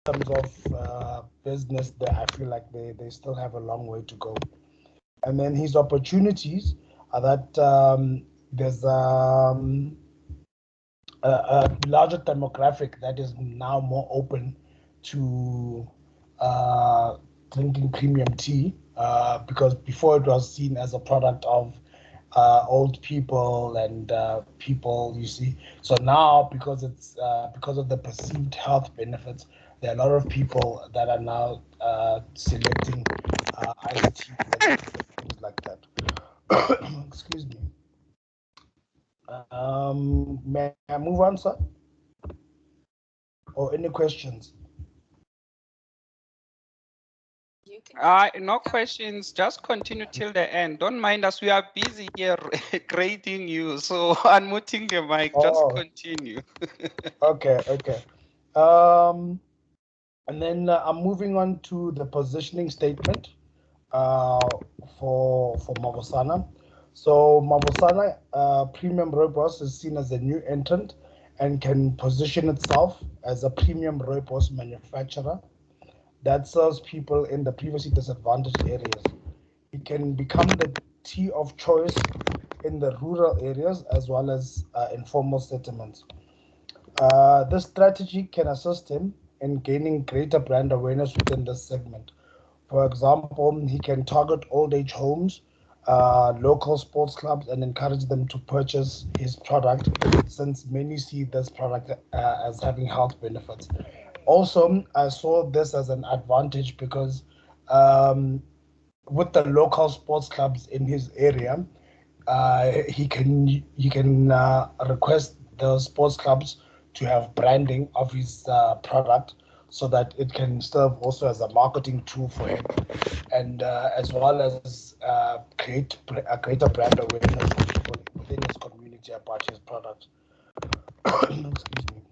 terms of business, I feel like they still have a long way to go. And then his opportunities are that there's a larger demographic that is now more open to drinking premium tea, because before it was seen as a product of old people and people, you see. So now, because it's because of the perceived health benefits, there are a lot of people that are now selecting iced tea and things like that. Excuse me. May I move on, sir? Or any questions? No questions. Just continue till the end. Don't mind us. We are busy here grading you. So unmuting the mic. Just continue. Okay. Um, and then I'm moving on to the positioning statement for Mavosana. So Mavosana Premium Rooibos is seen as a new entrant and can position itself as a premium rooibos manufacturer that serves people in the previously disadvantaged areas. It can become the tea of choice in the rural areas as well as informal settlements. This strategy can assist him in gaining greater brand awareness within this segment. For example, he can target old age homes, local sports clubs, and encourage them to purchase his product, since many see this product as having health benefits. Also, I saw this as an advantage because um, with the local sports clubs in his area, he can request the sports clubs to have branding of his product, so that it can serve also as a marketing tool for him, and as well as create a greater brand awareness for people within his community about his product. Excuse me.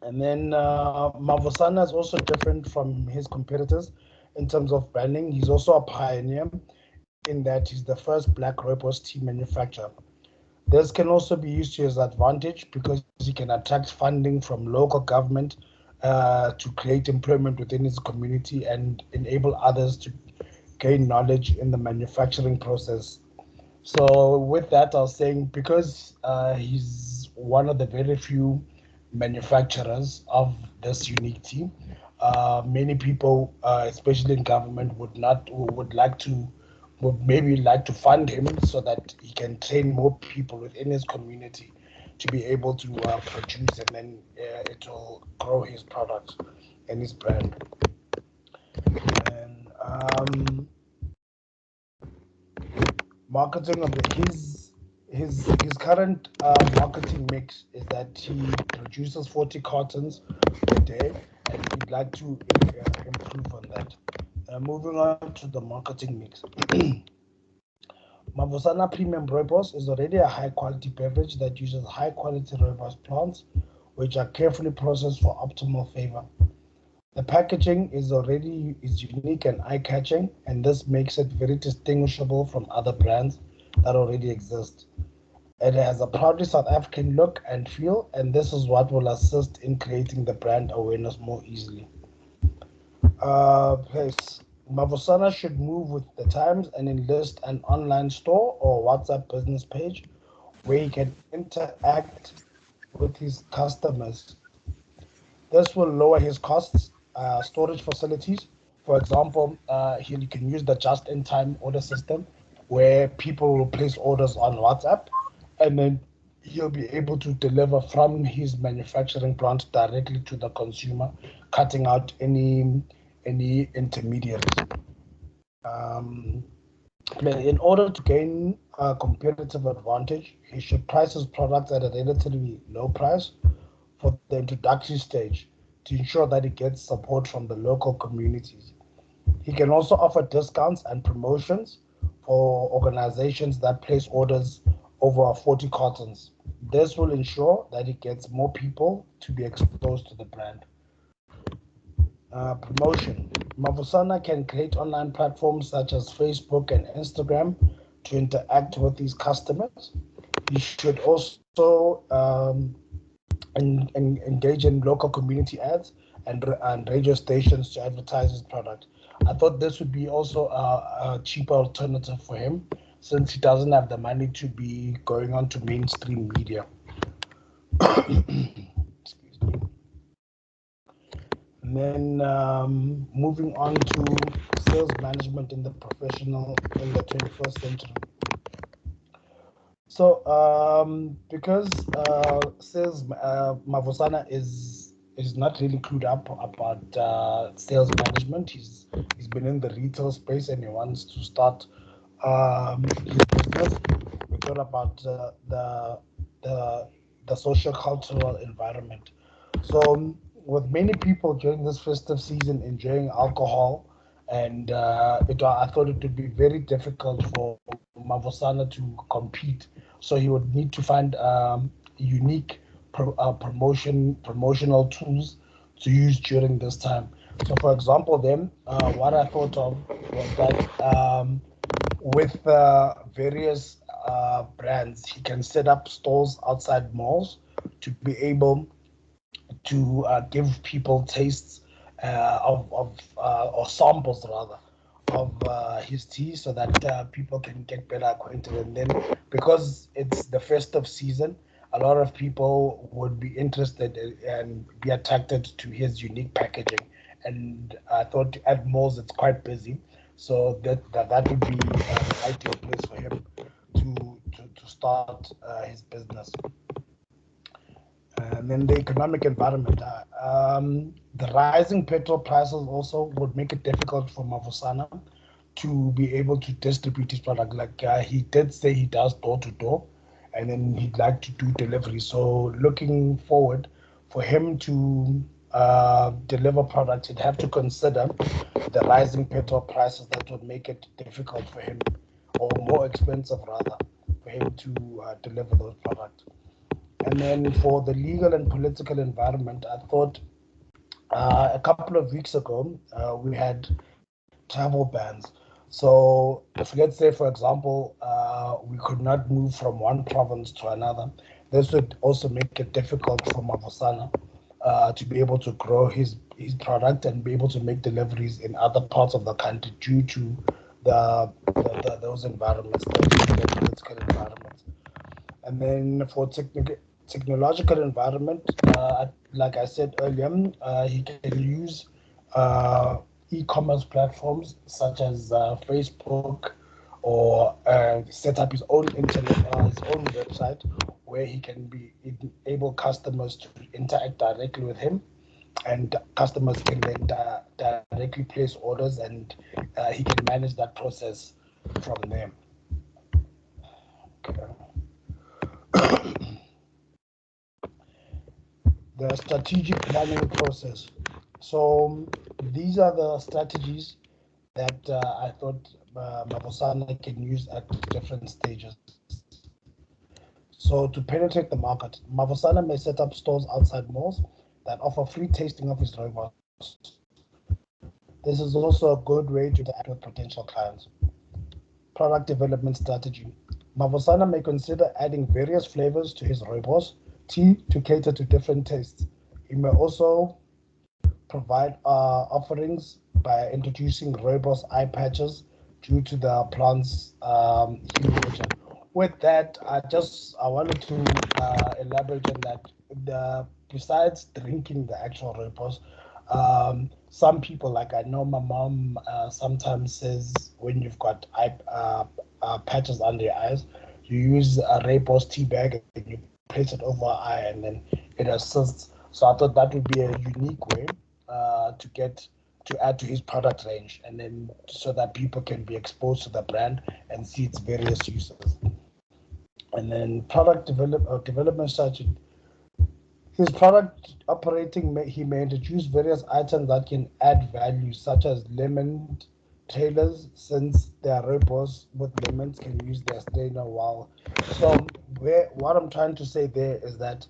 And then Mavosana is also different from his competitors in terms of branding. He's also a pioneer in that he's the first black rooibos tea manufacturer. This can also be used to his advantage because he can attract funding from local government to create employment within his community and enable others to gain knowledge in the manufacturing process. So with that, I was saying, because he's one of the very few manufacturers of this unique tea, many people, especially in government, would like to would maybe like to fund him so that he can train more people within his community to be able to produce, and then it will grow his product and his brand. And marketing of his current marketing mix is that he produces 40 cartons per day, and we'd like to improve on that. Moving on to the marketing mix. Mavosana Premium Rooibos is already a high quality beverage that uses high quality rooibos plants, which are carefully processed for optimal flavor. The packaging is unique and eye catching, and this makes it very distinguishable from other brands that already exist. It has a proudly South African look and feel, and this is what will assist in creating the brand awareness more easily. Place. Mavosana should move with the times and enlist an online store or WhatsApp business page where he can interact with his customers. This will lower his costs. Storage facilities, for example, he can use the just-in-time order system where people will place orders on WhatsApp, and then he'll be able to deliver from his manufacturing plant directly to the consumer, cutting out any intermediaries. Um, in order to gain a competitive advantage, he should price his products at a relatively low price for the introductory stage to ensure that he gets support from the local communities. He can also offer discounts and promotions for organizations that place orders over 40 cartons. This will ensure that he gets more people to be exposed to the brand. Promotion. Mavusana can create online platforms such as Facebook and Instagram to interact with his customers. He should also engage in local community ads and radio stations to advertise his product. I thought this would be also a cheaper alternative for him since he doesn't have the money to be going on to mainstream media. Excuse me. And then moving on to sales management in the 21st century. So because sales Mavusana is not really clued up about sales management. He's been in the retail space and he wants to start his business. We thought about the social cultural environment. So with many people during this festive season enjoying alcohol, and I thought it would be very difficult for Mavosana to compete. So he would need to find unique promotional tools to use during this time. So, for example, then what I thought of was that with various brands, he can set up stores outside malls to be able to give people tastes or samples rather of his tea so that people can get better acquainted. And then because it's the festive season, a lot of people would be interested and be attracted to his unique packaging. And I thought at malls it's quite busy, so that would be the ideal place for him to start his business. And then the economic environment. The rising petrol prices also would make it difficult for Mavusana to be able to distribute his product. Like he did say he does door to door, and then he'd like to do delivery. So looking forward for him to deliver products, he'd have to consider the rising petrol prices that would make it difficult for him, or more expensive rather, for him to deliver those products. And then for the legal and political environment, I thought a couple of weeks ago we had travel bans. So if let's say, for example, we could not move from one province to another, this would also make it difficult for Mavosana to be able to grow his product and be able to make deliveries in other parts of the country due to those environments, the political environments. And then for technological environment, like I said earlier, he can use e-commerce platforms such as Facebook, or set up his own his own website where he can be enable customers to interact directly with him, and customers can then directly place orders, and he can manage that process from there. Okay. The strategic planning process. So these are the strategies that I thought Mavosana can use at different stages. So to penetrate the market, Mavosana may set up stores outside malls that offer free tasting of his rooibos. This is also a good way to interact with potential clients. Product development strategy. Mavosana may consider adding various flavors to his rooibos tea to cater to different tastes. He may also provide offerings by introducing rooibos eye patches due to the plant's hue nature. With that, I wanted to elaborate on that. Besides drinking the actual rooibos, some people, like I know my mom sometimes says when you've got patches under your eyes, you use a rooibos tea bag and you place it over an eye, and then it assists. So I thought that would be a unique way to add to his product range, and then so that people can be exposed to the brand and see its various uses. And then development strategy. His product operating, he may introduce various items that can add value, such as lemon trailers, since their rooibos with lemons can use their strainer while. So what I'm trying to say there is that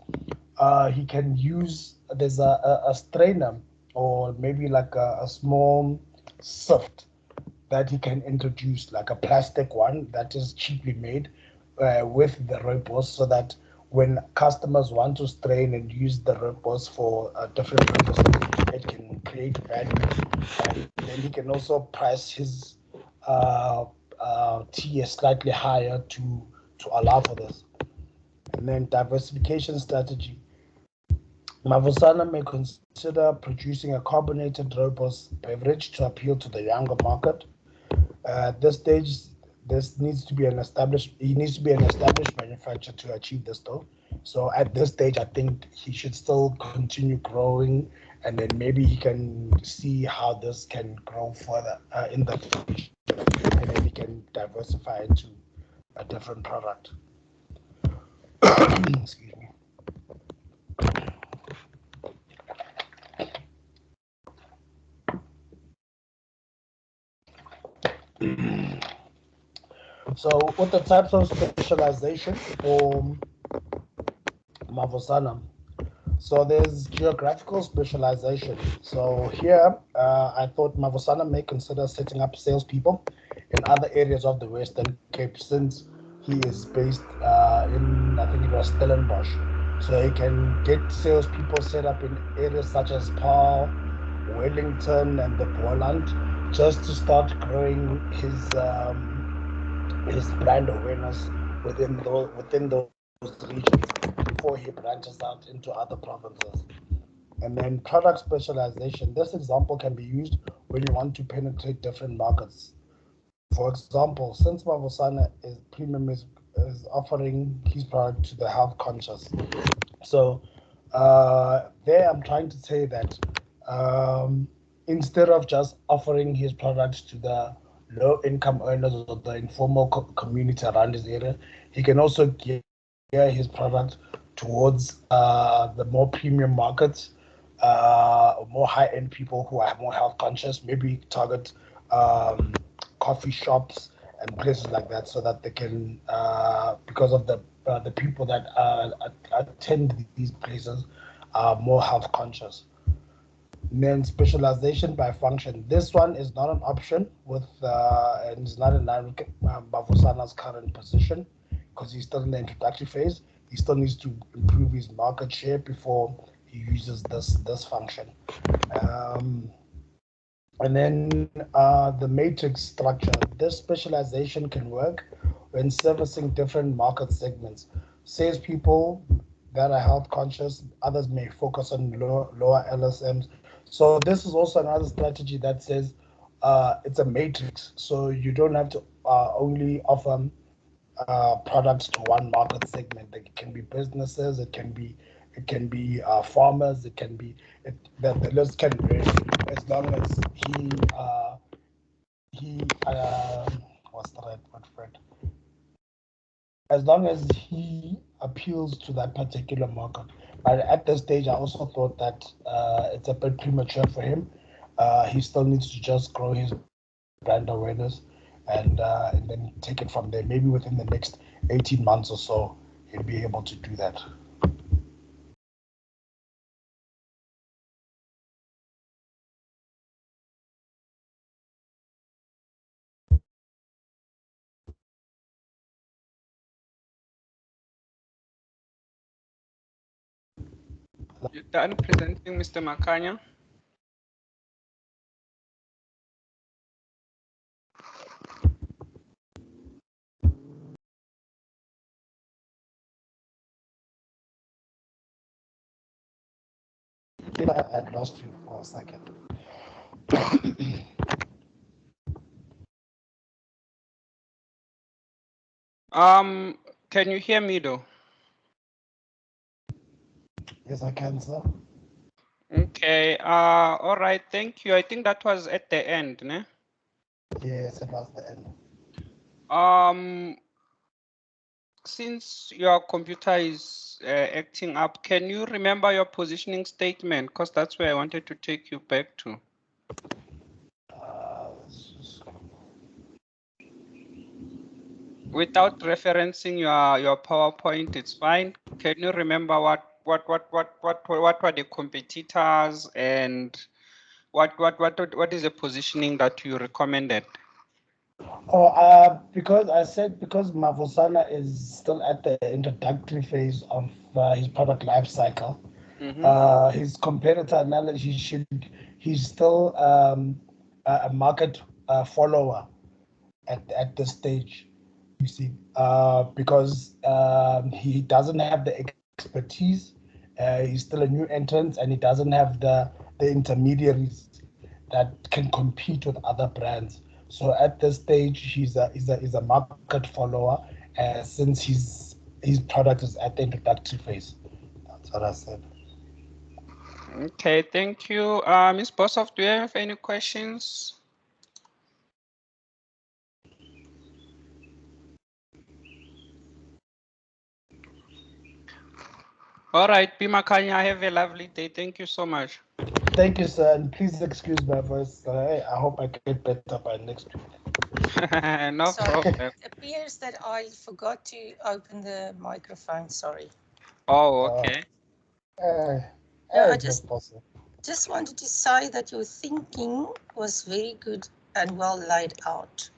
he can use, there's a strainer, or maybe like a small sift that he can introduce, like a plastic one that is cheaply made with the rooibos, so that when customers want to strain and use the robots for different purposes, it can create value, and then he can also price his tier slightly higher to allow for this. And then diversification strategy. Mavusana may consider producing a carbonated robust beverage to appeal to the younger market. At this stage, this needs to be an established. He needs to be an established manufacturer to achieve this, though. So at this stage, I think he should still continue growing, and then maybe he can see how this can grow further in the future, and then he can diversify into a different product. Excuse me. So with the types of specialization for Mavosana, so there's geographical specialization. So here, I thought Mavosana may consider setting up salespeople in other areas of the Western Cape, since he is based in, I think it was Stellenbosch. So he can get salespeople set up in areas such as Paarl, Wellington, and the Boland, just to start growing his brand awareness within those regions before he branches out into other provinces. And then product specialization. This example can be used when you want to penetrate different markets. For example, since Mavosana is offering his product to the health conscious. So there I'm trying to say that instead of just offering his products to the low income earners or the informal community around his area, he can also gear his product towards the more premium markets, more high end people who are more health conscious, maybe target coffee shops and places like that, so that they can, because of the people that attend these places, are more health conscious. And then specialization by function. This one is not an option with, and is not in line with Bavusana's current position, because he's still in the introductory phase. He still needs to improve his market share before he uses this function. And then the matrix structure. This specialization can work when servicing different market segments. Salespeople that are health conscious, others may focus on lower LSMs. So this is also another strategy that says it's a matrix. So you don't have to only offer products to one market segment. It can be businesses, it can be farmers, it can be the list can range, as long as he what's the right word for it? As long as he appeals to that particular market. But at this stage, I also thought that it's a bit premature for him. He still needs to just grow his brand awareness, and then take it from there. Maybe within the next 18 months or so, he'll be able to do that. You done presenting, Mr. Makanya? I lost you for a second. Can you hear me though? Yes, I can, sir. Okay. All right. Thank you. I think that was at the end, ne? Yes, it was the end. Since your computer is acting up, can you remember your positioning statement? Because that's where I wanted to take you back to. Without referencing your PowerPoint, it's fine. Can you remember what were the competitors, and what is the positioning that you recommended? Oh, because I said because Mavusana is still at the introductory phase of his product life cycle. His competitor analogy he's still a market follower at this stage, you see, because he doesn't have the expertise. He's still a new entrant, and he doesn't have the intermediaries that can compete with other brands. So at this stage, he's a market follower, since his product is at the introductory phase. That's what I said. Okay, thank you. Ms. Bossoff, do you have any questions? All right, Bimakanya, have a lovely day. Thank you so much. Thank you, sir, and please excuse my voice. I hope I get better by next week. No problem. It appears that I forgot to open the microphone. Sorry. Oh, okay. I just wanted to say that your thinking was very good and well laid out.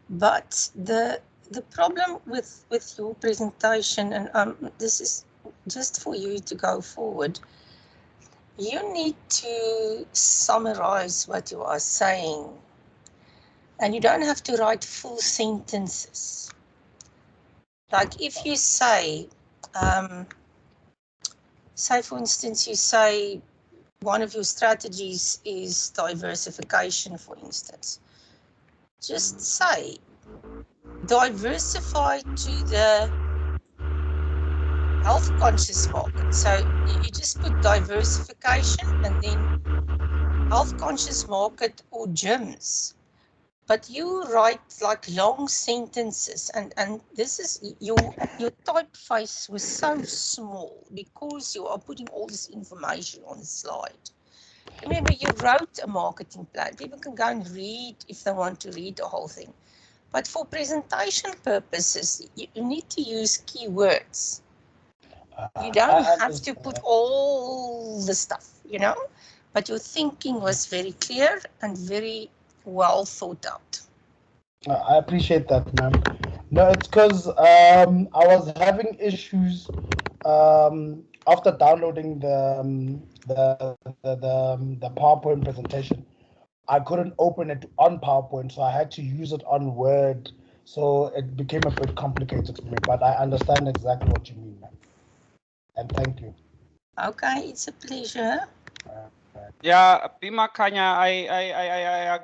But the problem with your presentation, and this is just for you to go forward, you need to summarize what you are saying. And you don't have to write full sentences. Like if you say for instance, you say one of your strategies is diversification, for instance. Just say diversify to the health conscious market. So you just put diversification and then health conscious market or gyms. But you write like long sentences, and this is your typeface was so small because you are putting all this information on the slide. Remember, you wrote a marketing plan. People can go and read if they want to read the whole thing. But for presentation purposes, you need to use keywords. You don't have to put all the stuff, but your thinking was very clear and very well thought out. I appreciate that, ma'am. No, it's because I was having issues after downloading the PowerPoint presentation. I couldn't open it on PowerPoint, so I had to use it on Word. So it became a bit complicated for me, but I understand exactly what you mean, ma'am. And thank you. Okay, it's a pleasure. Yeah, Bimakanya,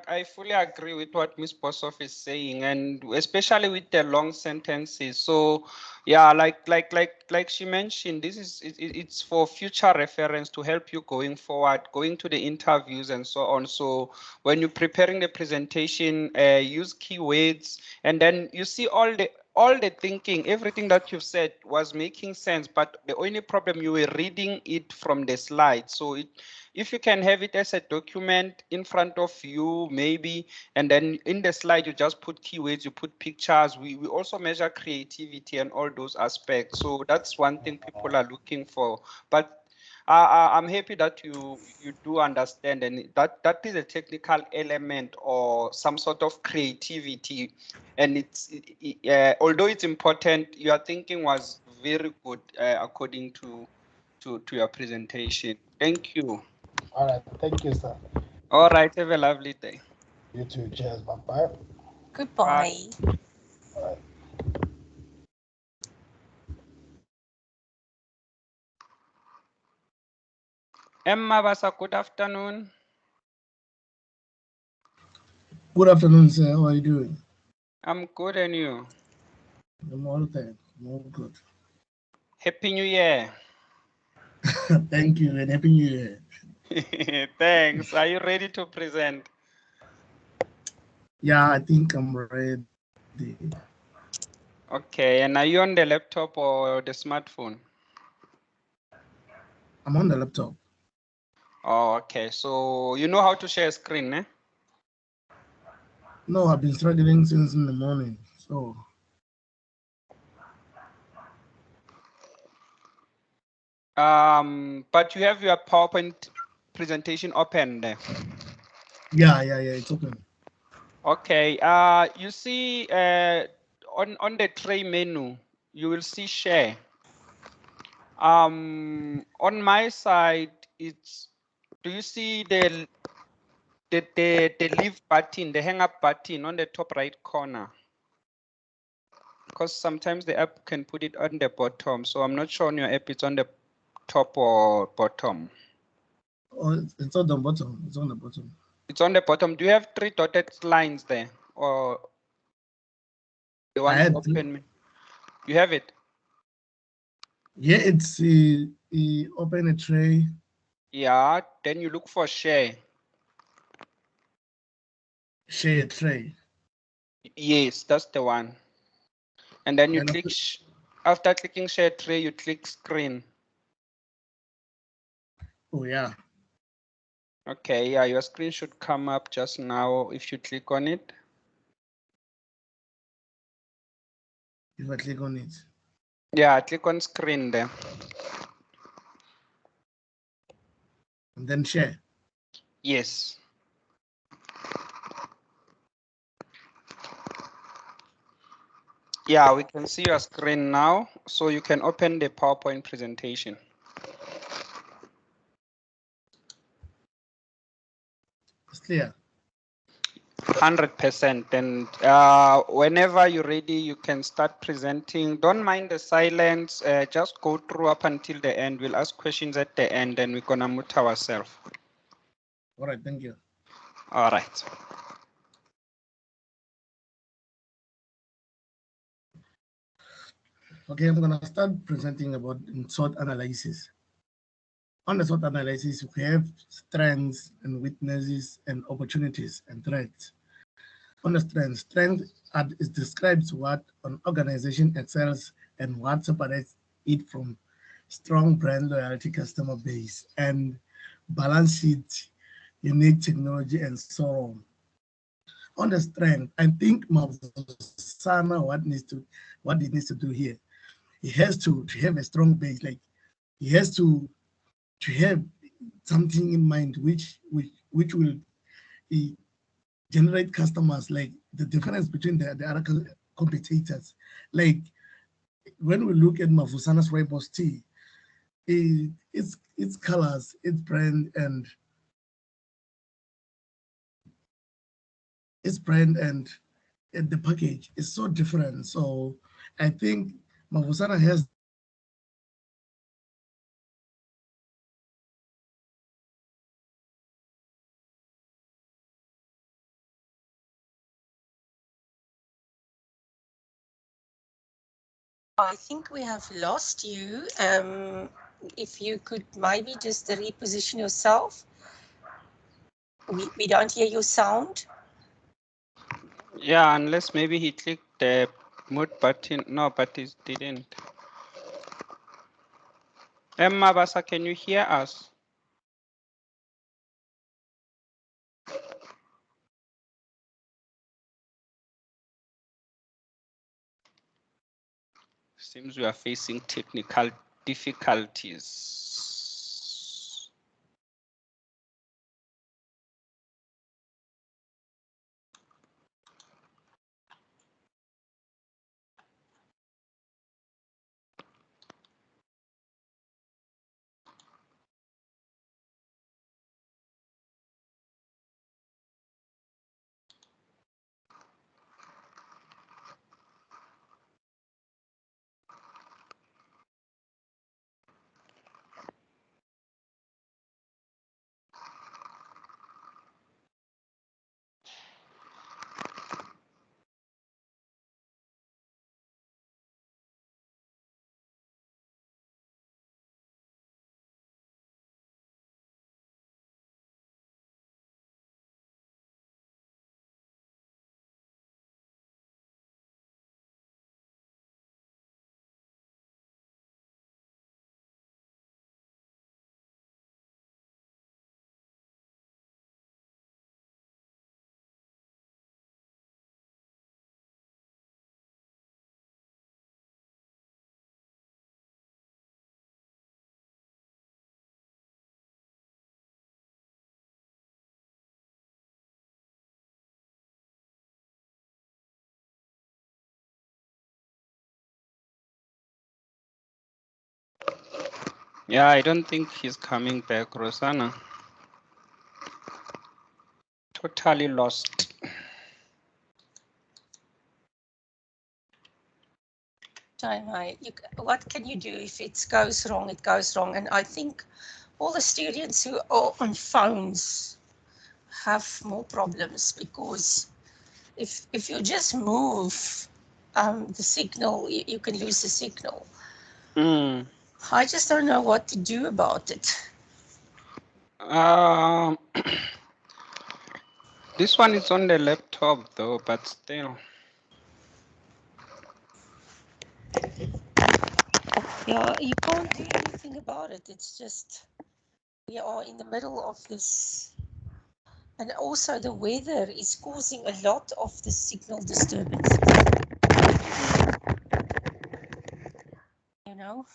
I fully agree with what Ms. Bossoff is saying, and especially with the long sentences. So, yeah, like she mentioned, this is it's for future reference to help you going forward, going to the interviews and so on. So, when you're preparing the presentation, use keywords, and then you see all the thinking, everything that you've said was making sense, but the only problem, you were reading it from the slide. So if you can have it as a document in front of you, maybe, and then in the slide, you just put keywords, you put pictures. We also measure creativity and all those aspects. So that's one thing people are looking for. But I'm happy that you do understand, and that is a technical element or some sort of creativity. And although it's important, your thinking was very good according to your presentation. Thank you. All right. Thank you, sir. All right. Have a lovely day. You too. Cheers. Bye-bye. Goodbye. Bye. Emma Basa, good afternoon. Good afternoon, sir. How are you doing? I'm good, and you? I'm all thanks. I'm all good. Happy New Year. Thank you, and Happy New Year. Thanks. Are you ready to present? Yeah, I think I'm ready. Okay, and are you on the laptop or the smartphone? I'm on the laptop. Oh, okay. So you know how to share a screen, eh? No, I've been struggling since in the morning. So. But you have your PowerPoint presentation open there. Yeah, it's open. Okay. You see, on the tray menu, you will see share. On my side, it's. Do you see the leave button, the hang up button on the top right corner? Because sometimes the app can put it on the bottom, so I'm not sure on your app it's on the top or bottom. Oh, it's on the bottom. It's on the bottom. It's on the bottom. Do you have 3 dotted lines there, or the one to open me? You have it. Yeah, it's open a tray. Yeah. Then you look for share. Share tray. Yes, that's the one. And then you And click. After clicking share tray, you click screen. oh yeah. Okay. Yeah, your screen should come up just now if you click on it. If I click on it. Yeah, click on screen there. And then share. Yes. Yeah, we can see your screen now, so you can open the PowerPoint presentation. It's clear. 100%. And whenever you're ready, you can start presenting. Don't mind the silence. Just go through up until the end. We'll ask questions at the end, and we're gonna mute ourselves. All right, thank you. All right. Okay, I'm gonna start presenting about SWOT analysis. On the SWOT analysis, we have strengths and weaknesses and opportunities and threats. On the strength is describes what an organization excels and what separates it from strong brand loyalty customer base and balance sheet, unique technology, and so on. On the strength, I think Mavusana what he needs to do here. He has to have a strong base, like he has to have something in mind which will generate customers, like the difference between the other competitors. Like when we look at Mavusana's Rooibos tea, its colors, its brand, and the package is so different. So I think Mavusana has I think we have lost you. If you could maybe just reposition yourself. We don't hear your sound. Yeah, unless maybe he clicked the mute button. No, but it didn't. Emma Basa, can you hear us? Seems we are facing technical difficulties. Yeah, I don't think he's coming back, Rosanna. Totally lost. What can you do if it goes wrong? It goes wrong, and I think all the students who are on phones have more problems, because if you just move the signal, you can lose the signal. I just don't know what to do about it. This one is on the laptop though, but still. Yeah, you can't do anything about it. It's just, we are in the middle of this. And also the weather is causing a lot of the signal disturbances. You know?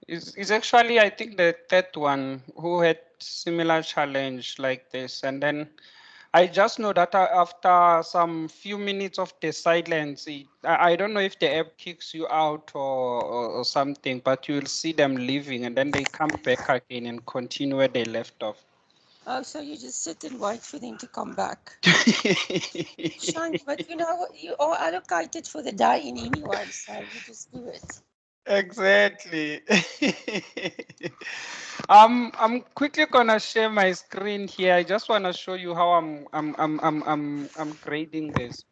It's actually, I think, the third one who had similar challenge like this. And then I just know that after some few minutes of the silence, I don't know if the app kicks you out or something, but you will see them leaving and then they come back again and continue where they left off. Oh, so you just sit and wait for them to come back. Shame, but you know what? You are allocated for the day in anyway, so you just do it. Exactly. I'm quickly gonna share my screen here. I just wanna show you how I'm grading this.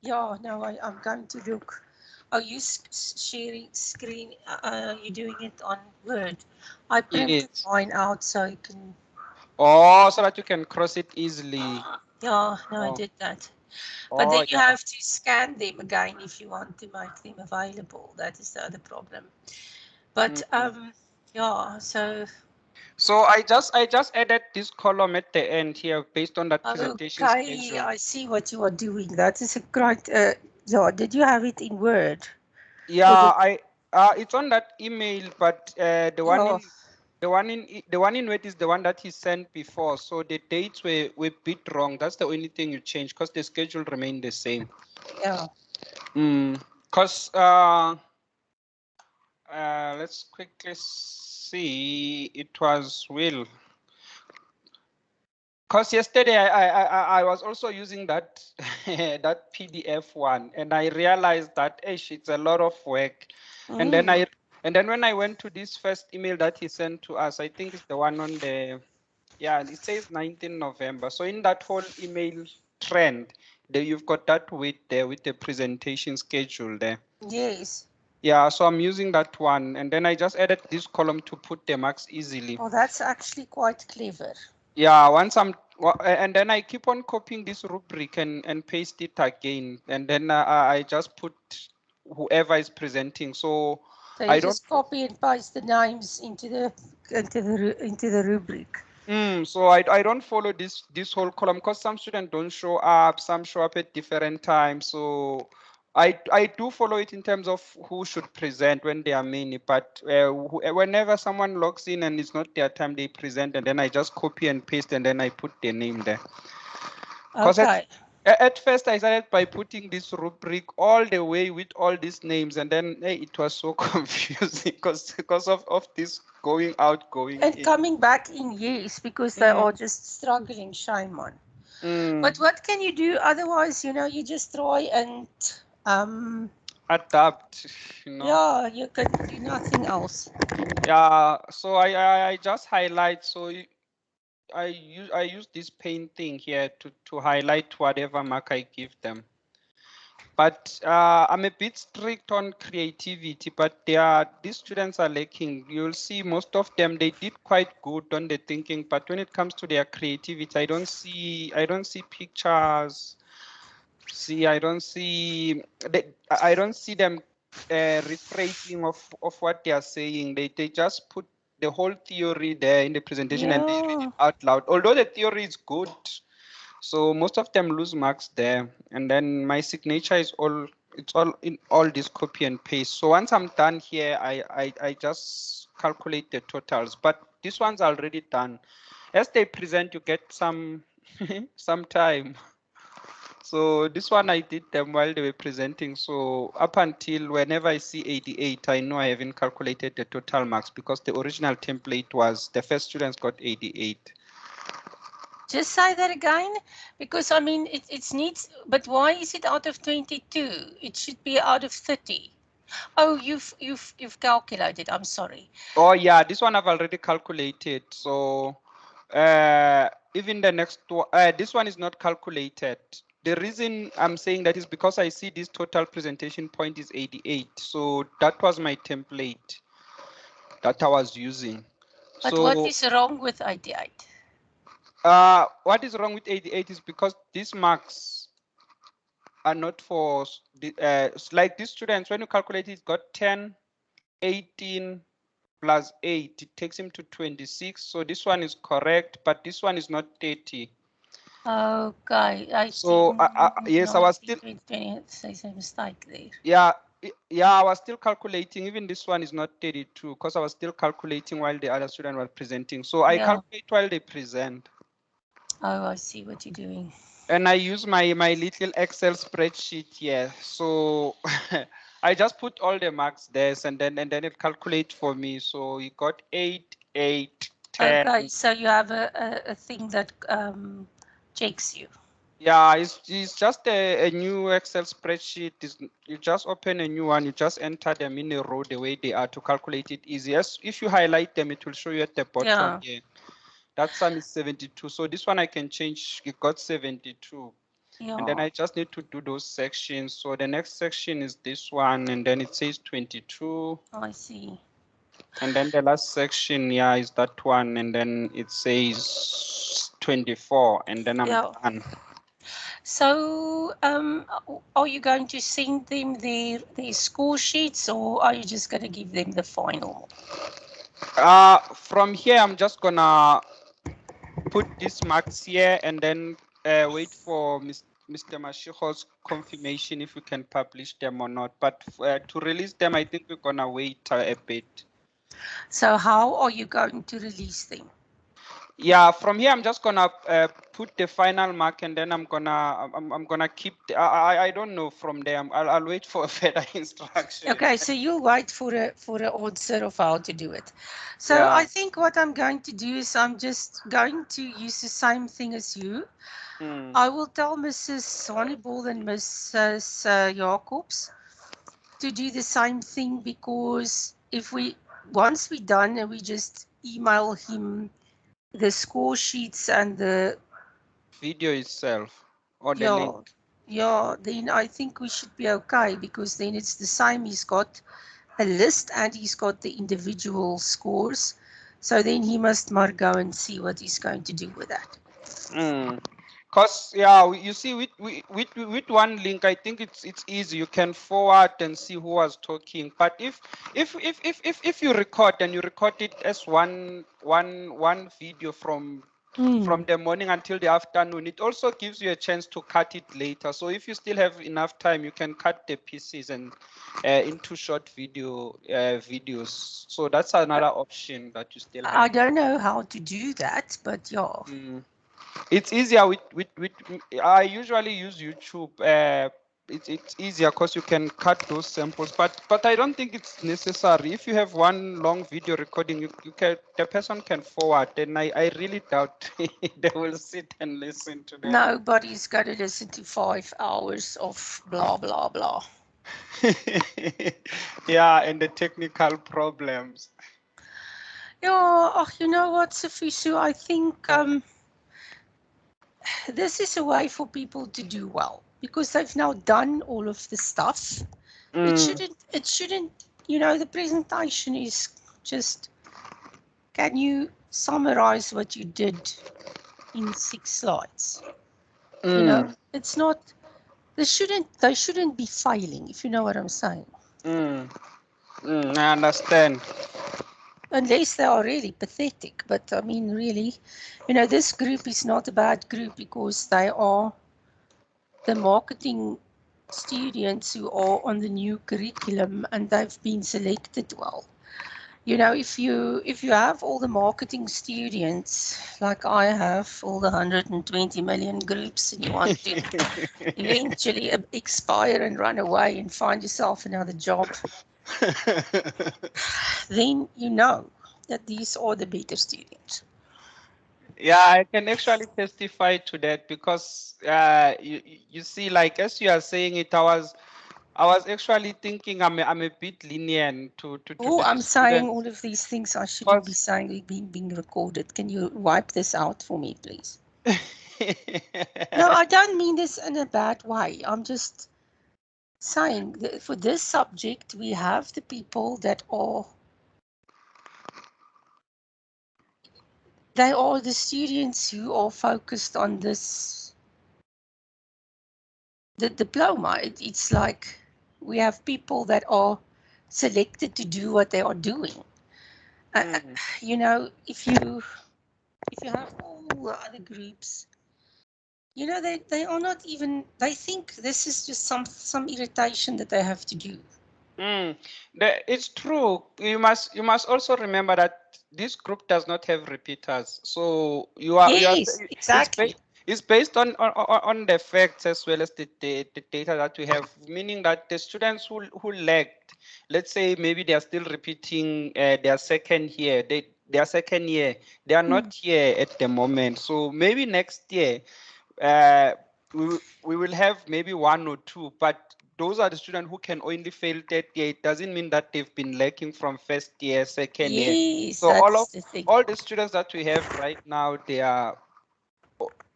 Yeah, no, I'm going to look. Oh, you sharing screen? You're doing it on Word. I printed Yes. mine out so you can. Oh, so that you can cross it easily. Yeah, no, I Oh. did that. But then you yeah. have to scan them again if you want to make them available. That is the other problem. But yeah, so. So I just added this column at the end here based on that presentation Okay, schedule. I see what you are doing. That is a great. Yeah, did you have it in Word? Yeah, it's on that email, but the one Yeah. the one in Word is the one that he sent before. So the dates were a bit wrong. That's the only thing you changed, because the schedule remained the same. Yeah. Because let's quickly see. It was Will. Because yesterday I was also using that that PDF one, and I realized that it's a lot of work. And then when I went to this first email that he sent to us, I think it's the one on the, yeah, it says 19 November. So in that whole email trend, there you've got that with there with the presentation schedule there. Yes. Yeah, so I'm using that one, and then I just added this column to put the marks easily. Oh, that's actually quite clever. Yeah, and then I keep on copying this rubric and paste it again, and then I just put whoever is presenting. So So I you don't. just copy and paste the names into the rubric. So I don't follow this whole column, because some students don't show up, some show up at different times. So I do follow it in terms of who should present when there are many, but whenever someone logs in and it's not their time, they present, and then I just copy and paste, and then I put their name there. Okay. At first I started by putting this rubric all the way with all these names, and then it was so confusing because of this going out, going And in. coming back in, yes, because they are just struggling, shame on. But what can you do otherwise? You just try and adapt, yeah, you can do nothing else. Yeah, so I just highlight. So I use this paint thing here to highlight whatever mark I give them. But I'm a bit strict on creativity, but these students are lacking. You'll see most of them, they did quite good on the thinking, but when it comes to their creativity, I don't see pictures. I don't see them rephrasing of what they are saying. They just put the whole theory there in the presentation and they read it out loud. Although the theory is good, so most of them lose marks there. And then my signature is all in all this copy and paste. So once I'm done here, I just calculate the totals. But this one's already done. As they present, you get some some time. So this one I did them while they were presenting. So up until whenever I see 88, I know I haven't calculated the total marks because the original template was the first students got 88. Just say that again, because I mean it needs. But why is it out of 22? It should be out of 30. Oh, you've calculated. I'm sorry. Oh yeah, this one I've already calculated. So even the next one, this one is not calculated. The reason I'm saying that is because I see this total presentation point is 88. So that was my template that I was using. But So what is wrong with 88? what is wrong with 88 is because these marks are not for like these students. When you calculate it, got 10, 18 plus 8, it takes him to 26. So this one is correct, but this one is not 30. Okay, 18. So yes, I was still 20, there's a mistake there. yeah, I was still calculating. Even this one is not 32 because I was still calculating while the other student was presenting. So I calculate while they present. Oh, I see what you're doing. And I use my little Excel spreadsheet here. So I just put all the marks there, and then it calculates for me. So you got 8, 8, 10. Okay, so you have a thing that checks you. Yeah, it's just a new Excel spreadsheet. You just open a new one, you just enter them in a row the way they are to calculate it easy. Yes, if you highlight them, it will show you at the bottom here. That sum is 72. So this one I can change. It got 72. Yeah. And then I just need to do those sections. So the next section is this one, and then it says 22. I see. And then the last section, yeah, is that one, and then it says 24, and then I'm done. So, are you going to send them their score sheets, or are you just going to give them the final? From here, I'm just gonna put these marks here, and then wait for Mr. Mashiho's confirmation if we can publish them or not. But to release them, I think we're gonna wait a bit. So, how are you going to release them? Yeah, from here I'm just gonna put the final mark, and then I'm gonna keep. I don't know from there. I'll wait for a further instruction. Okay, so you'll wait for an answer of how to do it. So I think what I'm going to do is I'm just going to use the same thing as you. I will tell Mrs. Swanepoel and Mrs. Jacobs to do the same thing, because if once we're done and we just email him the score sheets and the video itself or the link. Yeah, then I think we should be okay, because then it's the same. He's got a list and he's got the individual scores. So then he must go and see what he's going to do with that. Because you see, with one link, I think it's easy. You can forward and see who was talking. But if you record, and you record it as one video from the morning until the afternoon, it also gives you a chance to cut it later. So if you still have enough time, you can cut the pieces and into short videos. So that's another option that you still have. I don't know how to do that, but yeah. It's easier with I usually use YouTube. It's easier because you can cut those samples, but I don't think it's necessary. If you have one long video recording, the person can forward, and I really doubt they will sit and listen to that. Nobody's going to listen to 5 hours of blah blah blah. Yeah, and the technical problems. Yeah, you know what, Sifiso, I think this is a way for people to do well, because they've now done all of the stuff. It shouldn't, the presentation is just, can you summarize what you did in 6 slides? It's not, they shouldn't be failing, if you know what I'm saying. I understand. Unless they are really pathetic. But I mean, really, this group is not a bad group, because they are the marketing students who are on the new curriculum, and they've been selected well. You know, if you have all the marketing students like I have, all the 120 million groups, and you want to eventually expire and run away and find yourself another job, then you know that these are the better students. Yeah, I can actually testify to that because you see, like as you are saying it, I was actually thinking I'm a bit lenient to Oh, the I'm saying students. all of these things I shouldn't be Because saying, being recorded. Can you wipe this out for me, please? No, I don't mean this in a bad way. I'm just saying that for this subject, we have the people that are, they are the students who are focused on this, the diploma. It's like we have people that are selected to do what they are doing. You know, if you have all the other groups, you know, they are not even, they think this is just some irritation that they have to do. It's true. You must also remember that this group does not have repeaters. So Yes, exactly. It's based on the facts as well as the data that we have, meaning that the students who lagged, let's say maybe they are still repeating their second year, their second year, they are not here at the moment. So maybe next year we will have maybe one or two, but those are the students who can only fail third year. It doesn't mean that they've been lacking from first year, second year. Yes, So that's the thing. all the students that we have right now, they are,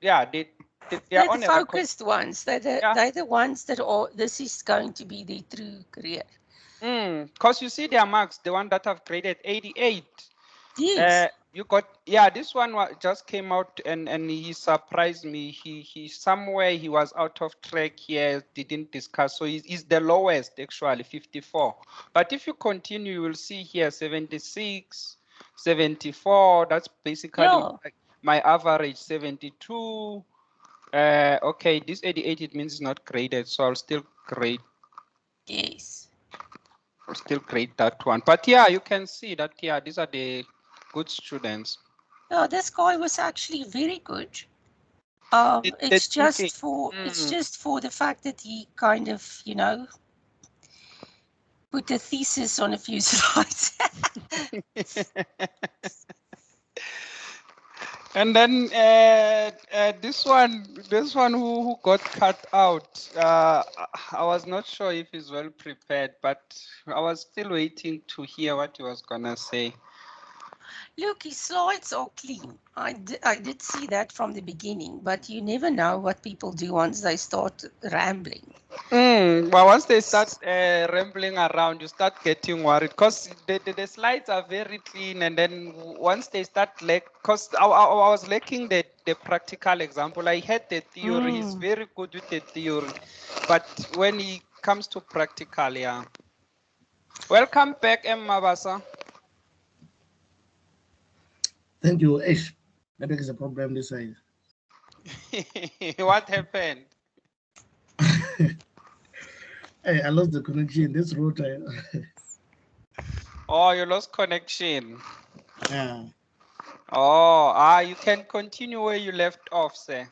yeah, they are They're on the a record. focused ones. They're the ones that are, this is going to be their true career. Because you see their marks, the one that have graded 88. Yes. You got, yeah, this one just came out and he surprised me. He somewhere he was out of track here, didn't discuss. So he's the lowest actually, 54. But if you continue, you will see here 76, 74. That's basically my average, 72. Okay, this 88, it means it's not graded, so I'll still grade. Yes. I'll still grade that one. But yeah, you can see that, yeah, these are the good students. No, this guy was actually very good. It's just for the fact that he kind of, you know, put a thesis on a few slides. And then this one who got cut out, I was not sure if he's well prepared, but I was still waiting to hear what he was gonna say. Look, his slides are clean. I did see that from the beginning, but you never know what people do once they start rambling. But once they start rambling around, you start getting worried because the slides are very clean, and then once they start because I was lacking the practical example. I had the theory. He's very good with the theory, but when he comes to practical, yeah. Welcome back, Emma Basa. Thank you, Ish. That is a problem this side. What happened? Hey, I lost the connection. This road. Oh, you lost connection. Yeah. Oh, you can continue where you left off, sir.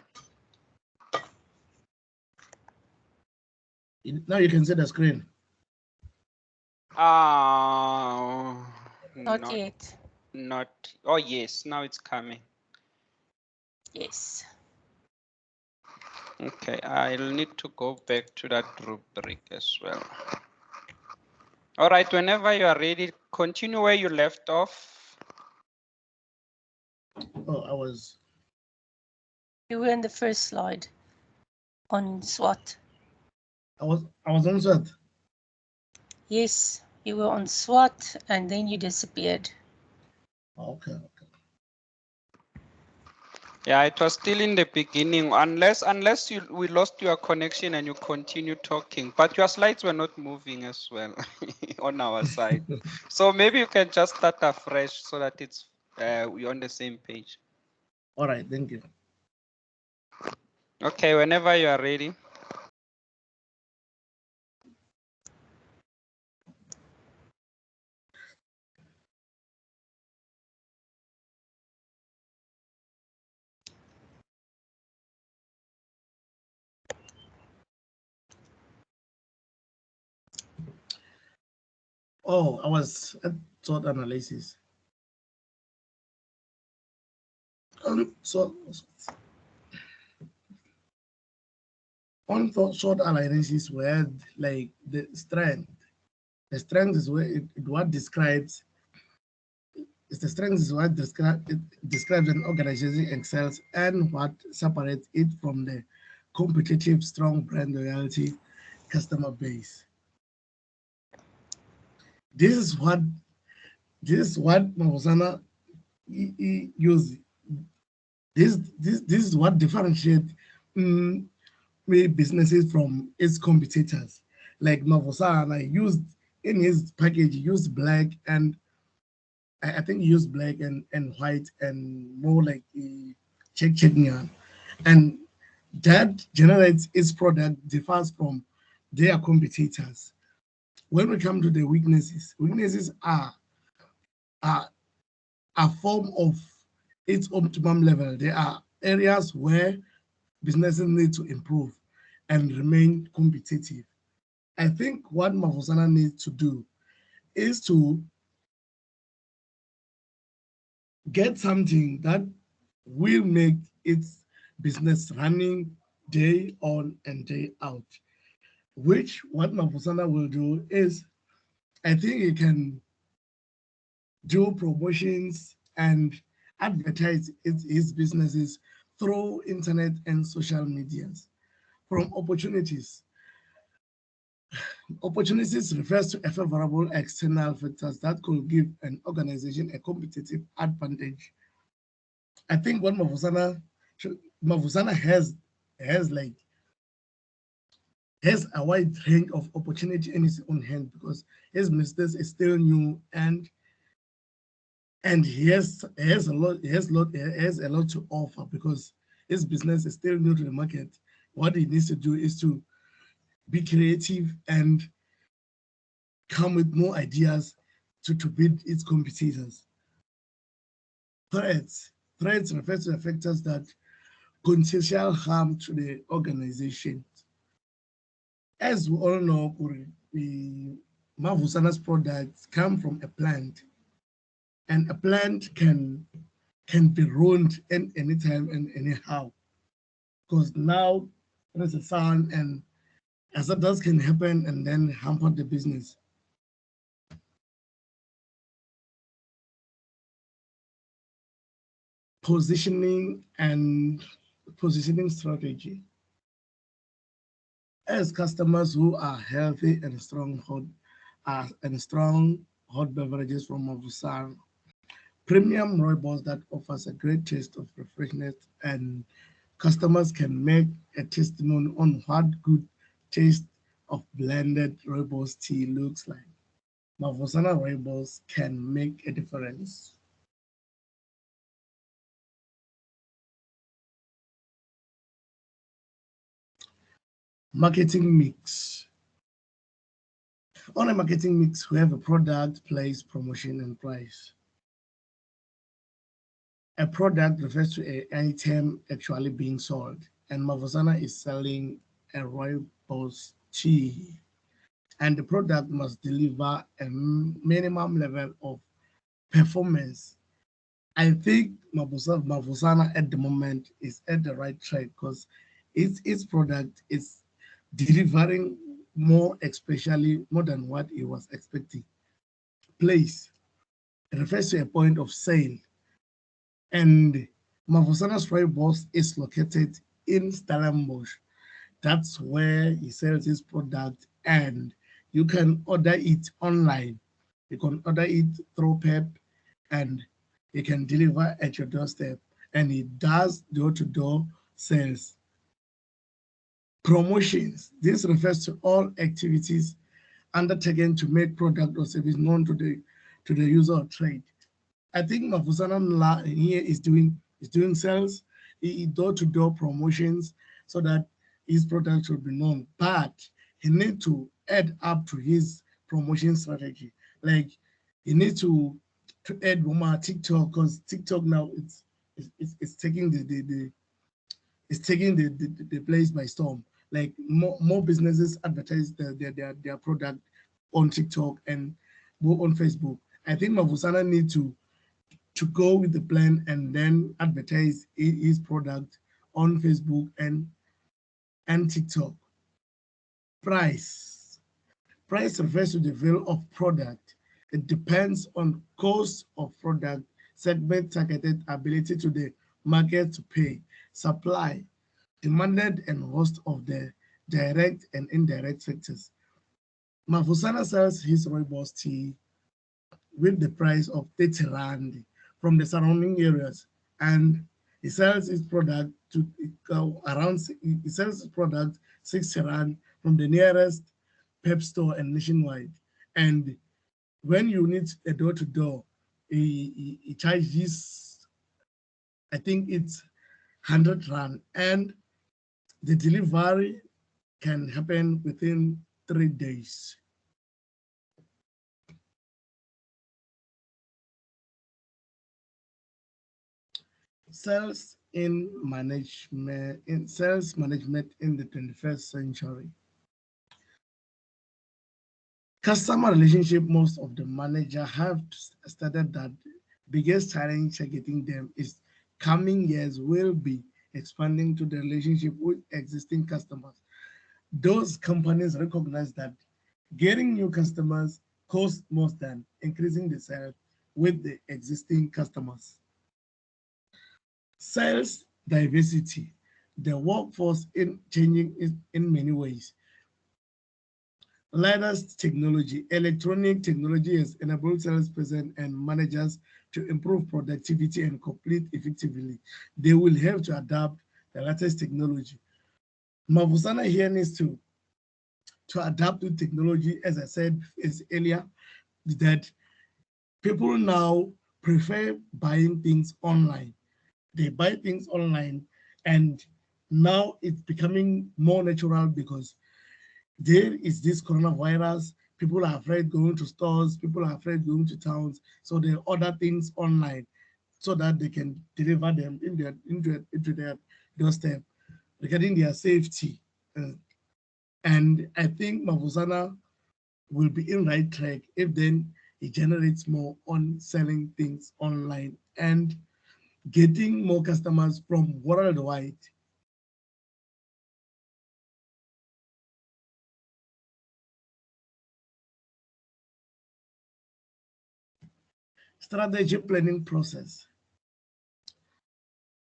Now you can see the screen. Not yet. Not. Oh, yes. Now it's coming. Yes. Okay, I'll need to go back to that rubric as well. All right, whenever you are ready, continue where you left off. Oh, You were in the first slide on SWOT. I was on SWOT. Yes, you were on SWOT and then you disappeared. Okay. Yeah, it was still in the beginning, unless we lost your connection and you continue talking, but your slides were not moving as well on our side. So maybe you can just start afresh so that it's we're on the same page. All right, thank you. Okay, whenever you are ready. Oh, I was at SWOT analysis. So on SWOT analysis, where like the strength is where it what describes is the strength is what it describes an organization excels and what separates it from the competitive, strong brand loyalty customer base. This is what Mavusana use. This is what differentiates businesses from its competitors. Like Mavusana used in his package, he used black and I think he used black and white and more like a check neon. And that generates its product differs from their competitors. When we come to the weaknesses are a form of its optimum level. There are areas where businesses need to improve and remain competitive. I think what Mavusana needs to do is to get something that will make its business running day on and day out. Which what Mavusana will do is, I think he can do promotions and advertise his businesses through internet and social medias. From opportunities, opportunities refers to a favorable external factors that could give an organization a competitive advantage. I think what Mavusana has like has a wide range of opportunity in his own hand because his business is still new and he has a lot to offer because his business is still new to the market. What he needs to do is to be creative and come with more ideas to beat its competitors. Threats refers to the factors that potential harm to the organization. As we all know, the Mavusana's products come from a plant, and a plant can be ruined at any time and anyhow. Because now there's a sun and hazards can happen and then hamper the business. Positioning and positioning strategy. As customers who are healthy and strong hot beverages from Mavusana, premium rooibos that offers a great taste of refreshment, and customers can make a testimony on what good taste of blended rooibos tea looks like. Mavusana rooibos can make a difference. Marketing mix. On a marketing mix, we have a product, place, promotion, and price. A product refers to an item actually being sold, and Mavusana is selling a rooibos tea, and the product must deliver a minimum level of performance. I think Mavusana at the moment is at the right track because its product is delivering more, especially more than what he was expecting. Place refers to a point of sale, and Mavusana's rooibos is located in Stellenbosch. That's where he sells his product, and you can order it online. You can order it through PEP, and he can deliver at your doorstep. And he does door-to-door sales. Promotions. This refers to all activities undertaken to make product or service known to the user or trade. I think Mavusana here is doing sales, door-to-door promotions so that his product should be known. But he needs to add up to his promotion strategy. Like he needs to add more TikTok because TikTok now it's taking the place by storm. Like more businesses advertise their product on TikTok, and on Facebook. I think Mavusana need to go with the plan and then advertise his product on Facebook and TikTok. Price. Price refers to the value of product. It depends on cost of product, segment targeted, ability to the market to pay, supply, demanded and host of the direct and indirect factors. Mavusana sells his rooibos tea with the price of 30 rand from the surrounding areas, and he sells his product to he sells his product 60 rand from the nearest pep store and nationwide. And when you need a door to door, he charges, I think it's 100 rand, and the delivery can happen within 3 days. Sales management in the 21st century. Customer relationship, most of the manager have stated that biggest challenge getting them is coming years will be expanding to the relationship with existing customers. Those companies recognize that getting new customers costs more than increasing the sales with the existing customers. Sales diversity. The workforce in changing in many ways. Latest technology, electronic technology has enabled salespersons and managers to improve productivity and complete effectively. They will have to adapt the latest technology. Mavusana here needs to adapt to technology, as I said earlier, that people now prefer buying things online. They buy things online, and now it's becoming more natural because there is this coronavirus. People are afraid going to stores, people are afraid going to towns, so they order things online so that they can deliver them into their doorstep regarding their safety. And I think Mavusana will be in right track if then it generates more on selling things online and getting more customers from worldwide. Strategy planning process.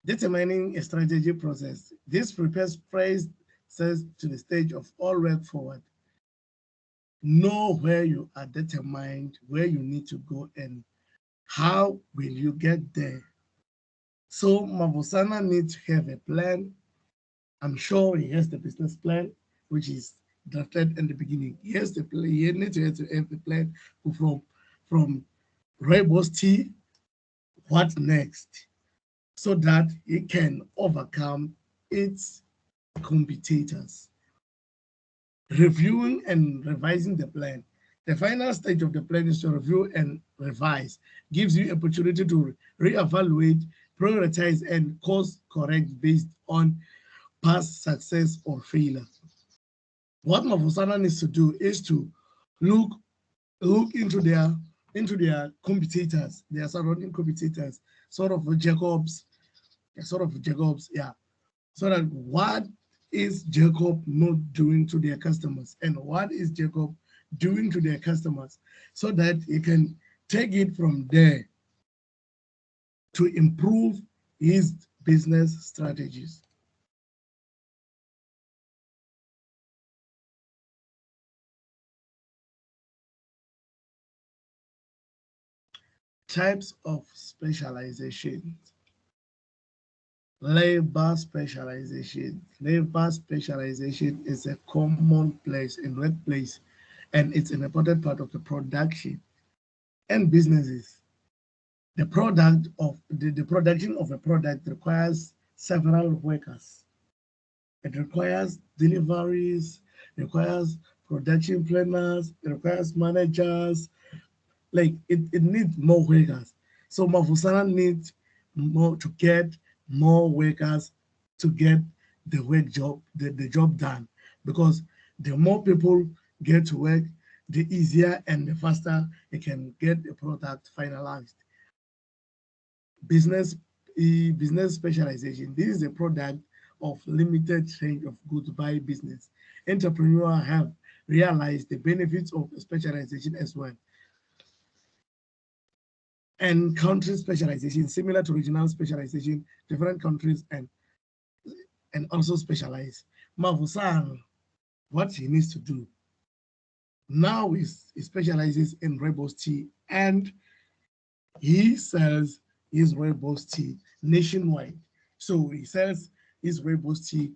Determining a strategy process. This prepares praise says to the stage of all work forward. Know where you are determined, where you need to go, and how will you get there. So Mavusana needs to have a plan. I'm sure he has the business plan, which is drafted in the beginning. He has the plan. He needs to have the plan from rooibos tea, what next, so that it can overcome its competitors. Reviewing and revising the plan. The final stage of the plan is to review and revise. Gives you opportunity to reevaluate, prioritize, and course correct based on past success or failure. What Mavusana needs to do is to look into their competitors, their surrounding competitors, sort of Jacobs, yeah. So that what is Jacob not doing to their customers and what is Jacob doing to their customers, so that he can take it from there to improve his business strategies. Types of specialization. Labor specialization. Labor specialization is a common place in workplace, and it's an important part of the production and businesses. The production of a product requires several workers. It requires deliveries, requires production planners, it requires managers. Like it needs more workers. So Mavusana needs more to get more workers to get the job done. Because the more people get to work, the easier and the faster it can get the product finalized. Business specialization. This is a product of limited range of goods by business. Entrepreneurs have realized the benefits of specialization as well. And country specialization, similar to regional specialization, different countries and also specialize. Mavusana, what he needs to do now is he specializes in rooibos tea, and he sells his rooibos tea nationwide. So he sells his rooibos tea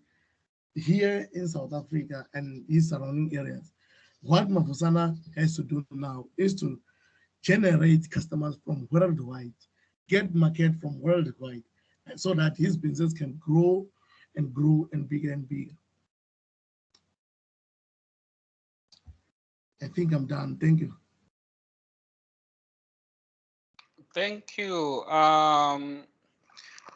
here in South Africa and his surrounding areas. What Mavusana has to do now is to generate customers from worldwide, get market from worldwide, so that his business can grow and grow and bigger and bigger. I think I'm done. Thank you. Thank you.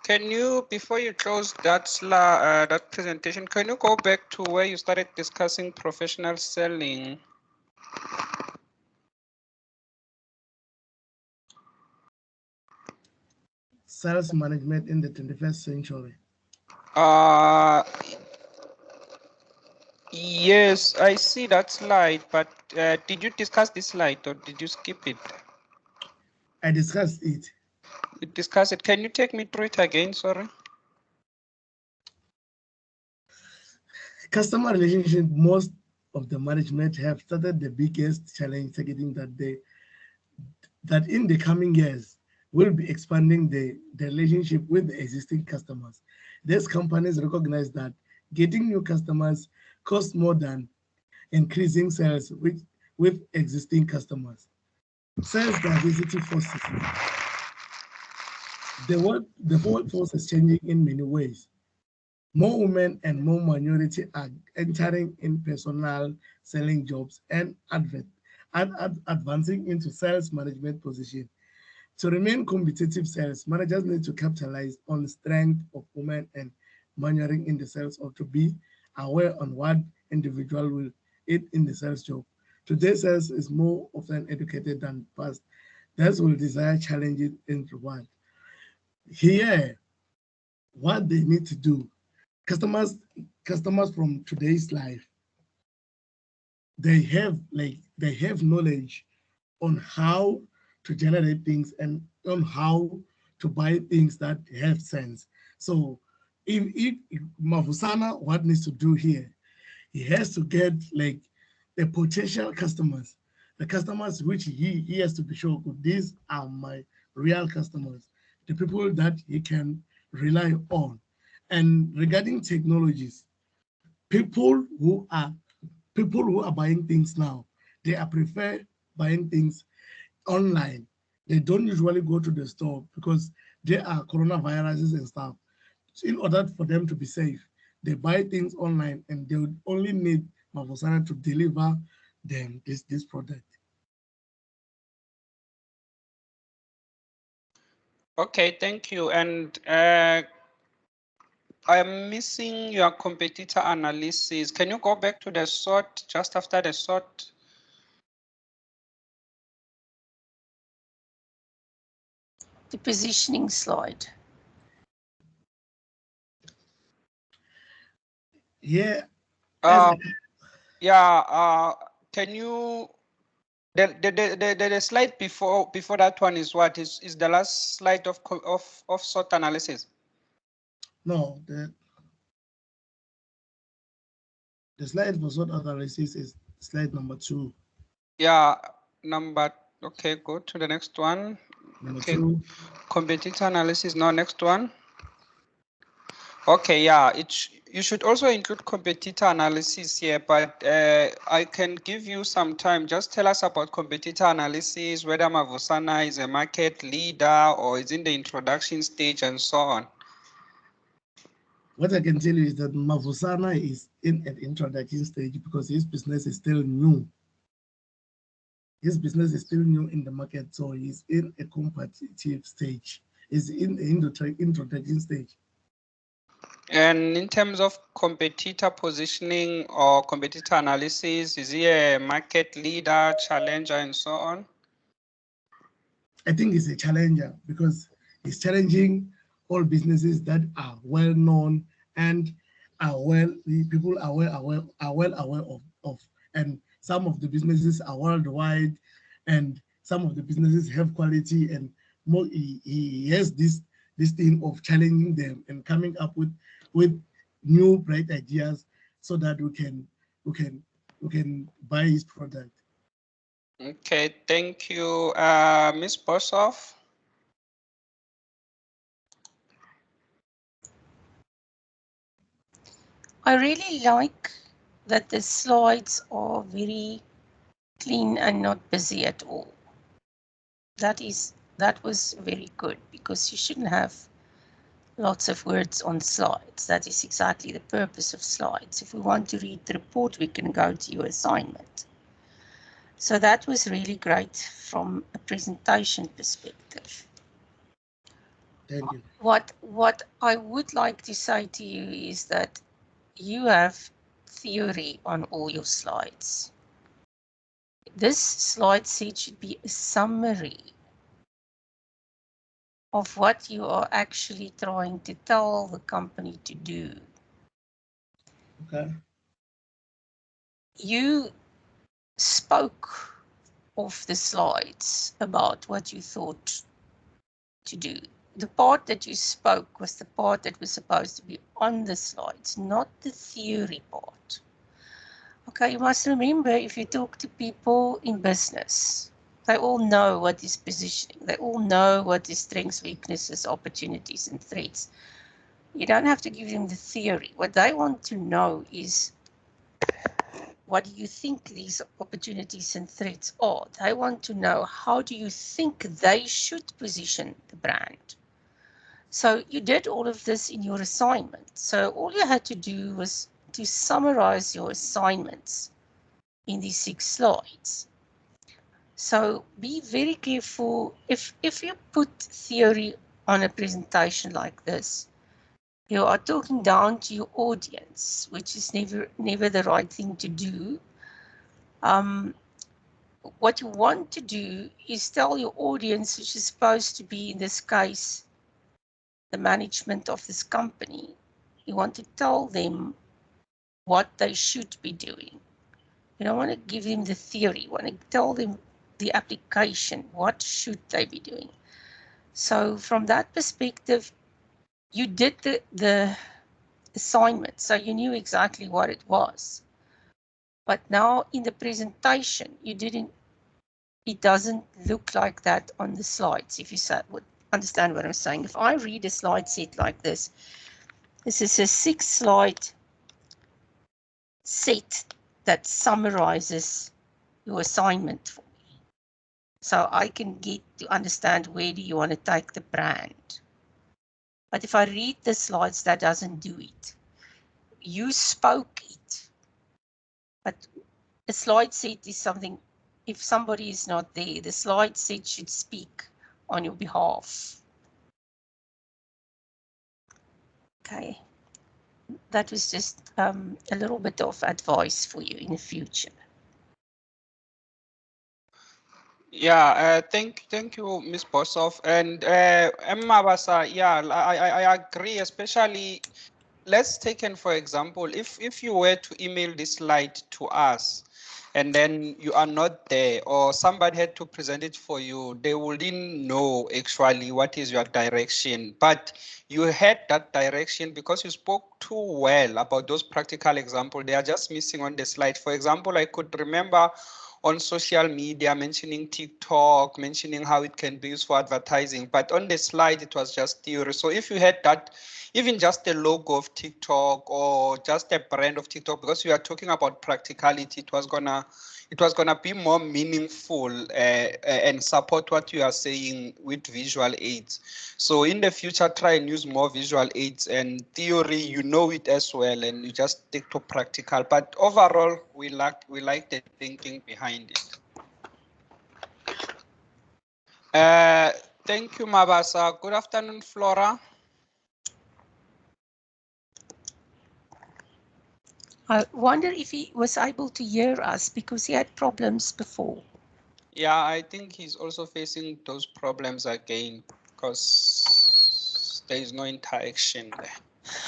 Can you, before you close that that presentation, can you go back to where you started discussing professional selling? Sales management in the 21st century. Yes, I see that slide, but did you discuss this slide or did you skip it? I discussed it. You discussed it. Can you take me through it again? Sorry. Customer relationship, most of the management have started the biggest challenge targeting that in the coming years will be expanding the relationship with the existing customers. These companies recognize that getting new customers costs more than increasing sales with existing customers. Sales diversity forces. The workforce is changing in many ways. More women and more minority are entering in personal selling jobs and advancing into sales management position. To remain competitive, sales managers need to capitalize on the strength of women and minoring in the sales, or to be aware on what individual will eat in the sales job. Today, sales is more often educated than past. Thus will desire challenges in reward. Here, what they need to do, customers from today's life, they have knowledge on how to generate things and on how to buy things that have sense. So if Mavusana, what needs to do here, he has to get like the potential customers, the customers which he has to be sure, these are my real customers, the people that he can rely on. And regarding technologies, people who are buying things now, they are prefer buying things online. They don't usually go to the store because there are coronaviruses and stuff. So in order for them to be safe, they buy things online, and they would only need Mavusana to deliver them this product. Okay, thank you. And I'm missing your competitor analysis. Can you go back to the SWOT just after the SWOT? The positioning slide. Yeah. Can you the slide before that one is what is the last slide of SWOT analysis? No, the slide for SWOT analysis is slide number 2. Yeah, okay, go to the next one. Number okay. 2. Competitor analysis, no, next one. Okay, yeah, you should also include competitor analysis here, but I can give you some time. Just tell us about competitor analysis, whether Mavusana is a market leader or is in the introduction stage and so on. What I can tell you is that Mavusana is in an introduction stage because his business is still new. His business is still new in the market, so he's in a competitive stage. He's in the introduction stage. And in terms of competitor positioning or competitor analysis, is he a market leader, challenger, and so on? I think he's a challenger because he's challenging all businesses that are well known and the people are well aware of. And some of the businesses are worldwide, and some of the businesses have quality, and more, he has this thing of challenging them and coming up with new bright ideas so that we can buy his product. Okay, thank you. Ms. Boshoff? I really like that the slides are very clean and not busy at all. That was very good, because you shouldn't have lots of words on slides. That is exactly the purpose of slides. If we want to read the report, we can go to your assignment. So that was really great from a presentation perspective. Thank you. What I would like to say to you is that you have theory on all your slides. This slide set should be a summary of what you are actually trying to tell the company to do. Okay. You spoke of the slides about what you thought to do. The part that you spoke was the part that was supposed to be on the slides, not the theory part. Okay, you must remember, if you talk to people in business, they all know what is positioning. They all know what is strengths, weaknesses, opportunities, and threats. You don't have to give them the theory. What they want to know is, what do you think these opportunities and threats are? They want to know, how do you think they should position the brand? So you did all of this in your assignment. So all you had to do was to summarize your assignments in these 6 slides. So be very careful. If you put theory on a presentation like this, you are talking down to your audience, which is never the right thing to do. What you want to do is tell your audience, which is supposed to be, in this case, the management of this company. You want to tell them what they should be doing. You don't want to give them the theory. You want to tell them the application. What should they be doing? So from that perspective, you did the assignment, so you knew exactly what it was. But now in the presentation, it doesn't look like that on the slides, if you would understand what I'm saying. If I read a slide set like this is a 6-slide set that summarizes your assignment for me. So I can get to understand, where do you want to take the brand? But if I read the slides, that doesn't do it. You spoke it. But a slide set is something, if somebody is not there, the slide set should speak on your behalf. Okay. That was just a little bit of advice for you in the future. Yeah, thank you, Ms. Boshoff. And Mabasa, yeah, I agree, especially, let's take in, for example, if you were to email this slide to us, and then you are not there, or somebody had to present it for you, they wouldn't know actually what is your direction. But you had that direction because you spoke too well about those practical examples. They are just missing on the slide. For example, I could remember on social media mentioning TikTok, mentioning how it can be used for advertising, but on the slide it was just theory. So if you had that, even just the logo of TikTok or just a brand of TikTok, because we are talking about practicality, it was gonna be more meaningful and support what you are saying with visual aids. So in the future, try and use more visual aids, and theory, you know it as well, and you just stick to practical. But overall, we like the thinking behind it. Thank you, Mabasa. Good afternoon, Flora. I wonder if he was able to hear us because he had problems before. Yeah, I think he's also facing those problems again because there is no interaction there.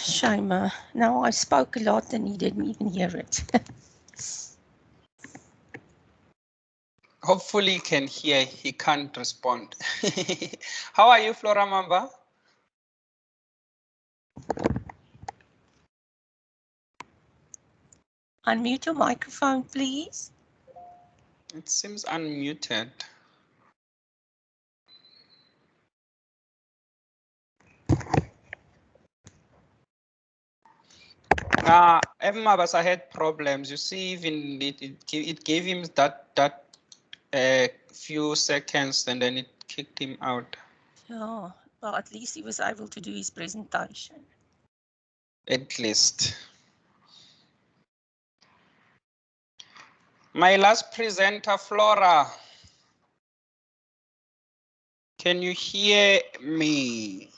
Shame. Now I spoke a lot and he didn't even hear it. Hopefully he can hear, he can't respond. How are you, Flora Mamba? Unmute your microphone, please. It seems unmuted. Emma Basa had problems. You see, even it gave him that few seconds and then it kicked him out. Yeah, well, at least he was able to do his presentation. At least. My last presenter, Flora. Can you hear me?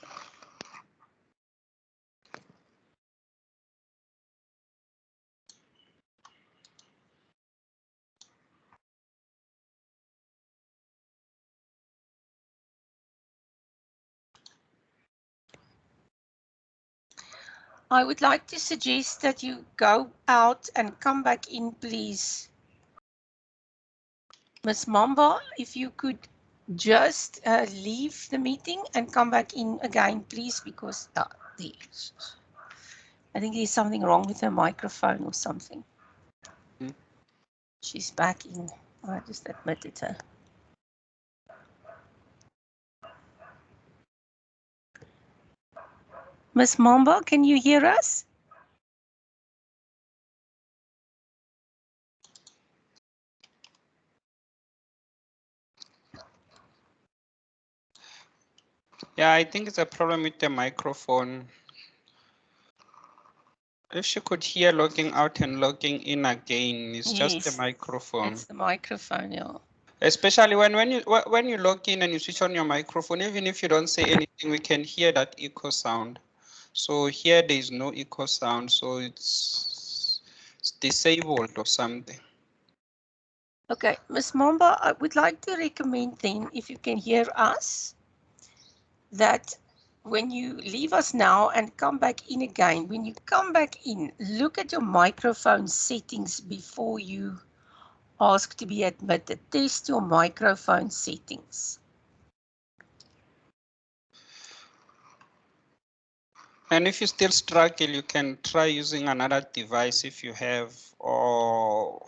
I would like to suggest that you go out and come back in, please. Ms. Mamba, if you could just leave the meeting and come back in again, please, because I think there's something wrong with her microphone or something. She's back in. I just admitted her. Ms. Mamba, can you hear us? Yeah, I think it's a problem with the microphone. If she could hear logging out and logging in again, it's just the microphone. It's the microphone, yeah. Especially when you log in and you switch on your microphone, even if you don't say anything, we can hear that echo sound. So here there is no echo sound, so it's disabled or something. Okay, Ms. Mamba, I would like to recommend then, if you can hear us, that when you leave us now and come back in again, when you come back in, look at your microphone settings before you ask to be admitted. Test your microphone settings. And if you still struggle, you can try using another device if you have, or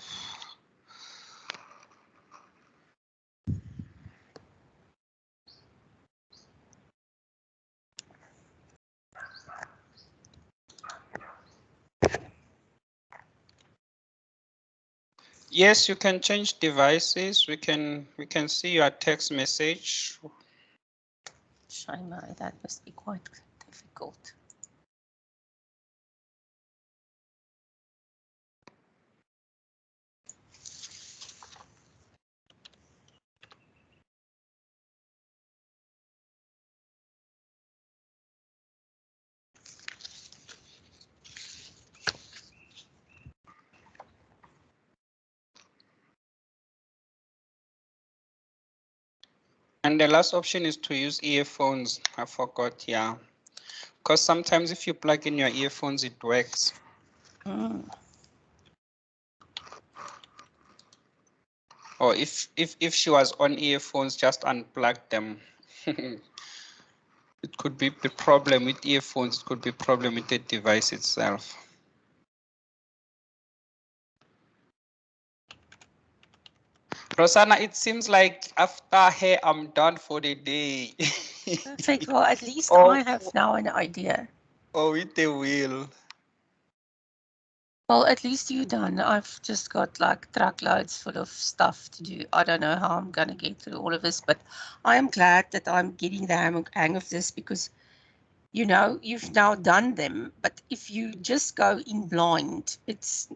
yes, you can change devices. We can see your text message. Shame, that must be quite difficult. And the last option is to use earphones. I forgot, yeah. Because sometimes if you plug in your earphones, it works. Or if she was on earphones, just unplug them. It could be the problem with earphones. It could be a problem with the device itself. Rosanna, it seems like after her, I'm done for the day. Perfect. Well, at least I have now an idea. Oh, with the WIL. Well, at least you're done. I've just got like truckloads full of stuff to do. I don't know how I'm going to get through all of this, but I am glad that I'm getting the hang of this because, you know, you've now done them. But if you just go in blind, it's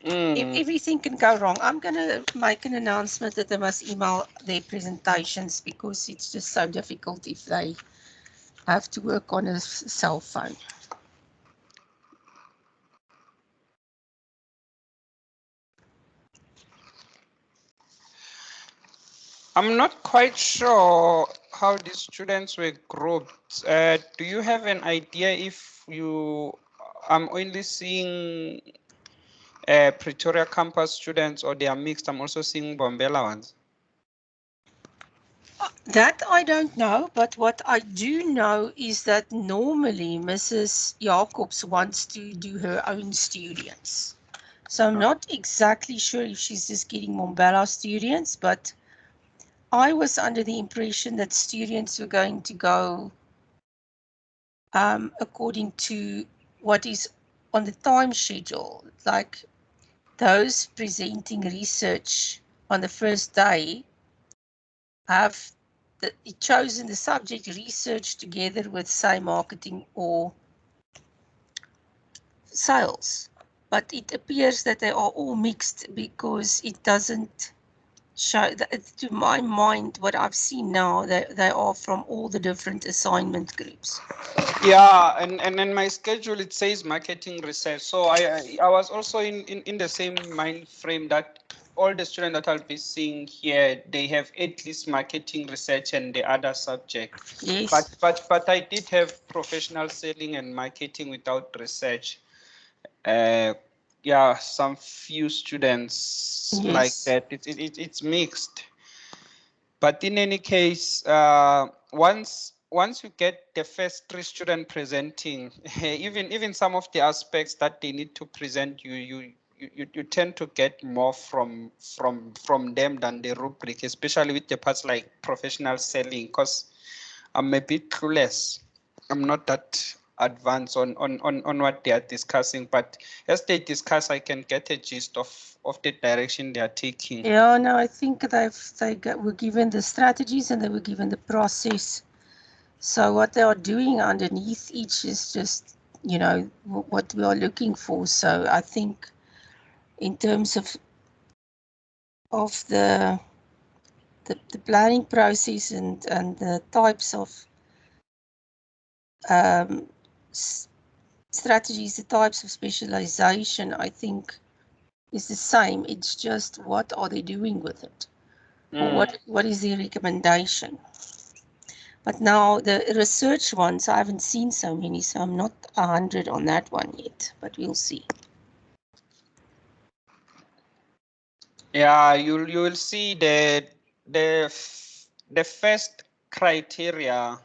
everything can go wrong. I'm going to make an announcement that they must email their presentations because it's just so difficult if they have to work on a cell phone. I'm not quite sure how these students were grouped. Do you have an idea if you, I'm only seeing Pretoria campus students or they are mixed? I'm also seeing Bombela ones. That I don't know, but what I do know is that normally Mrs. Jacobs wants to do her own students. So I'm not exactly sure if she's just getting Mombela students, but I was under the impression that students were going to go according to what is on the time schedule, like those presenting research on the first day have chosen the subject research together with, say, marketing or sales. But it appears that they are all mixed because it doesn't show, that, to my mind, what I've seen now, they are from all the different assignment groups. Yeah, and in my schedule it says marketing research. So I was also in the same mind frame that all the students that I'll be seeing here, they have at least marketing research and the other subject. Yes. But I did have professional selling and marketing without research. Yeah, some few students like Yes. that. It's mixed. But in any case, once you get the first 3 students presenting, even some of the aspects that they need to present, you tend to get more from them than the rubric, especially with the parts like professional selling, because I'm a bit clueless. I'm not that advanced on what they are discussing, but as they discuss, I can get a gist of the direction they are taking. Yeah, no, I think were given the strategies and they were given the process. So what they are doing underneath each is just, what we are looking for. So I think in terms of the planning process and the types of strategies, the types of specialization, I think is the same. It's just what are they doing with it? Or what is their recommendation? But now the research ones, I haven't seen so many, so I'm not 100 on that one yet, but we'll see. Yeah, you will see the first criteria.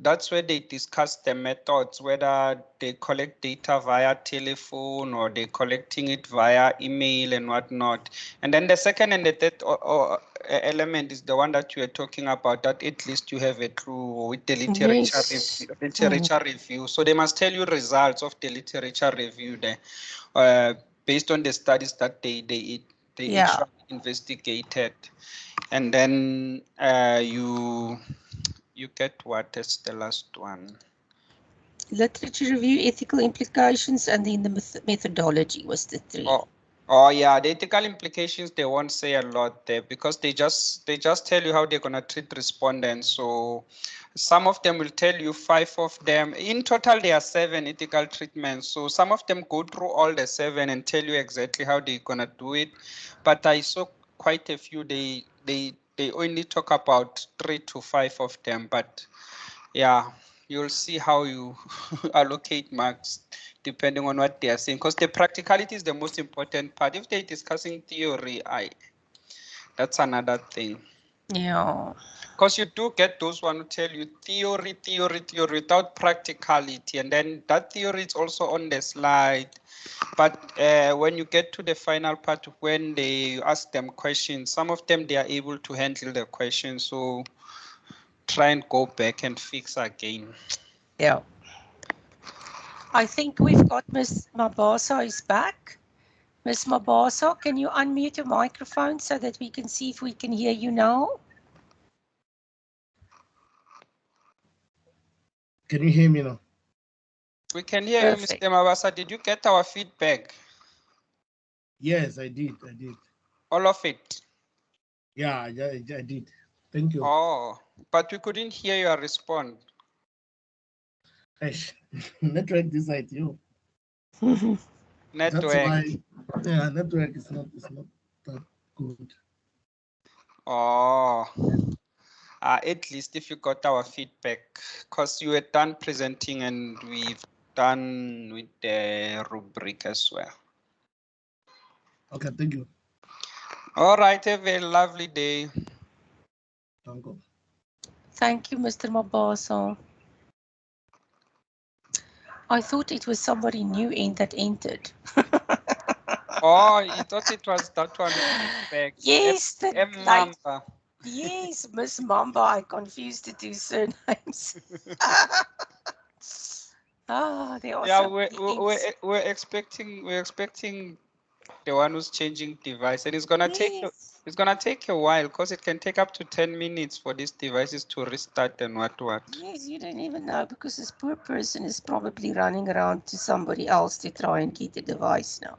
That's where they discuss the methods, whether they collect data via telephone or they're collecting it via email and whatnot. And then the second and the third element is the one that you are talking about, that at least you have a clue with the literature, Yes. literature review. So they must tell you results of the literature review there, based on the studies that they Yeah. actually investigated. And then you get what is the last one? Literature review, ethical implications, and then the methodology was the 3. Oh yeah, the ethical implications, they won't say a lot there because they just tell you how they're gonna treat respondents. So some of them will tell you 5 of them. In total, there are 7 ethical treatments. So some of them go through all the 7 and tell you exactly how they're gonna do it. But I saw quite a few. They only talk about 3 to 5 of them. But yeah, you'll see how you allocate marks depending on what they are saying, because the practicality is the most important part. If they're discussing theory, that's another thing. Yeah. Because you do get those one who tell you theory without practicality, and then that theory is also on the slide. But when you get to the final part, when they ask them questions, some of them they are able to handle the questions. So try and go back and fix again. Yeah. I think we've got Ms. Mabasa is back. Ms. Mabasa, can you unmute your microphone so that we can see if we can hear you now? Can you hear me now? We can hear Perfect. you, Mr. Mabasa. Did you get our feedback? Yes, I did. All of it? Yeah, I did. Thank you. Oh, but we couldn't hear your response. Eish, network this side, you. That's Network. why, yeah, network is not that good. Oh, at least if you got our feedback, because you were done presenting and we've done with the rubric as well. Okay, thank you. All right, have a lovely day. Thank you. Thank you, Mr. Mabaso. I thought it was somebody new that entered. Oh, you thought it was that one back. Yes, the lady. Mamba. Yes, Miss Mamba. I confused the two surnames. There are Yeah, some names. we're expecting the one who's changing device, and it's gonna take a while because it can take up to 10 minutes for these devices to restart and what. Yes, you don't even know because this poor person is probably running around to somebody else to try and get the device now.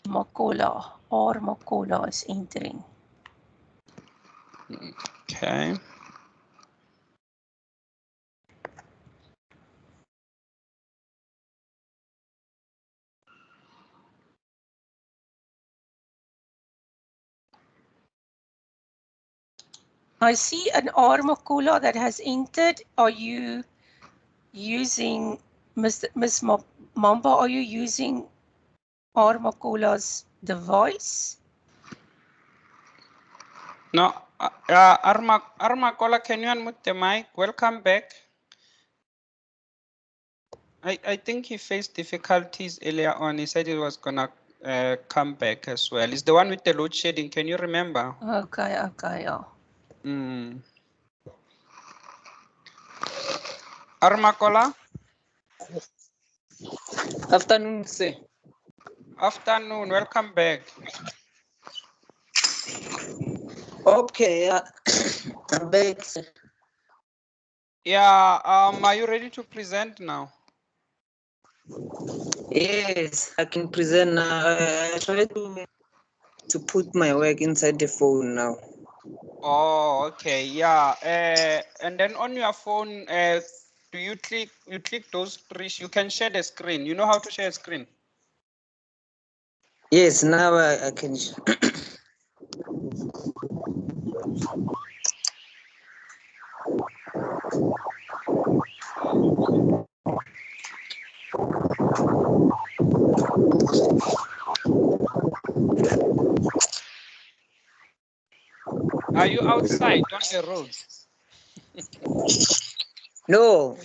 Makola is entering. Okay. I see an Makola that has entered. Are you using, Miss Mamba, are you using Makola's device? No, Armakola, can you unmute the mic? Welcome back. I think he faced difficulties earlier on. He said he was gonna come back as well. It's the one with the load shedding. Can you remember? Okay, yeah. Armakola? Afternoon, sir. Afternoon, welcome back. Okay, I'm back, sir. Yeah, are you ready to present now? Yes, I can present now. I try to put my work inside the phone now. Oh, okay, yeah. And then on your phone, do you click those three? You can share the screen. You know how to share a screen? Yes, now I can. Are you outside on the road? No,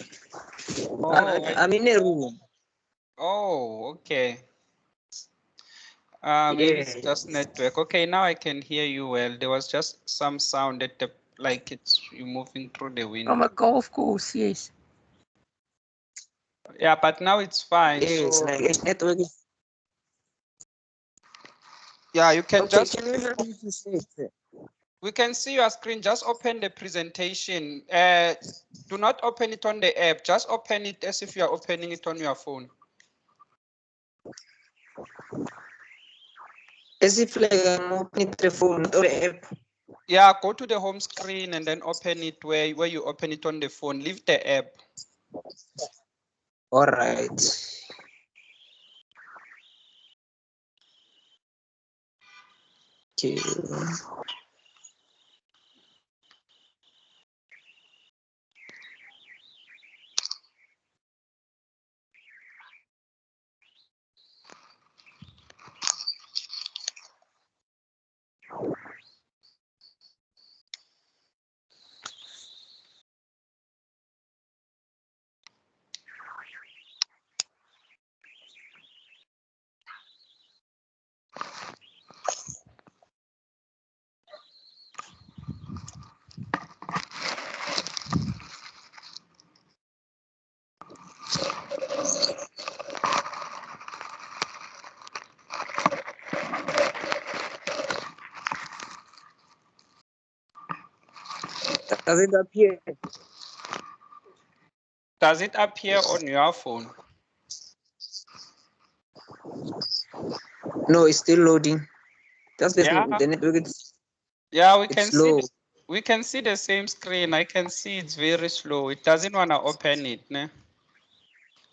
Oh, I'm in a room. Oh, okay. Maybe it's just network. Okay, now I can hear you well. There was just some sound at the like it's you moving through the window. From a golf course, yes. Yeah, but now it's fine. Yes, So like it's network. yeah, you can Okay, just. can you help me to say it, sir? We can see your screen. Just open the presentation. Do not open it on the app. Just open it as if you are opening it on your phone. As if like I'm opening the phone, not the app. Yeah, go to the home screen and then open it where you open it on the phone. Leave the app. All right. Okay. Does it appear? Does it appear on your phone? No, it's still loading. Just Yeah. the network. Yeah, we It's can slow. see. We can see the same screen. I can see it's very slow. It doesn't want to open it. Ne?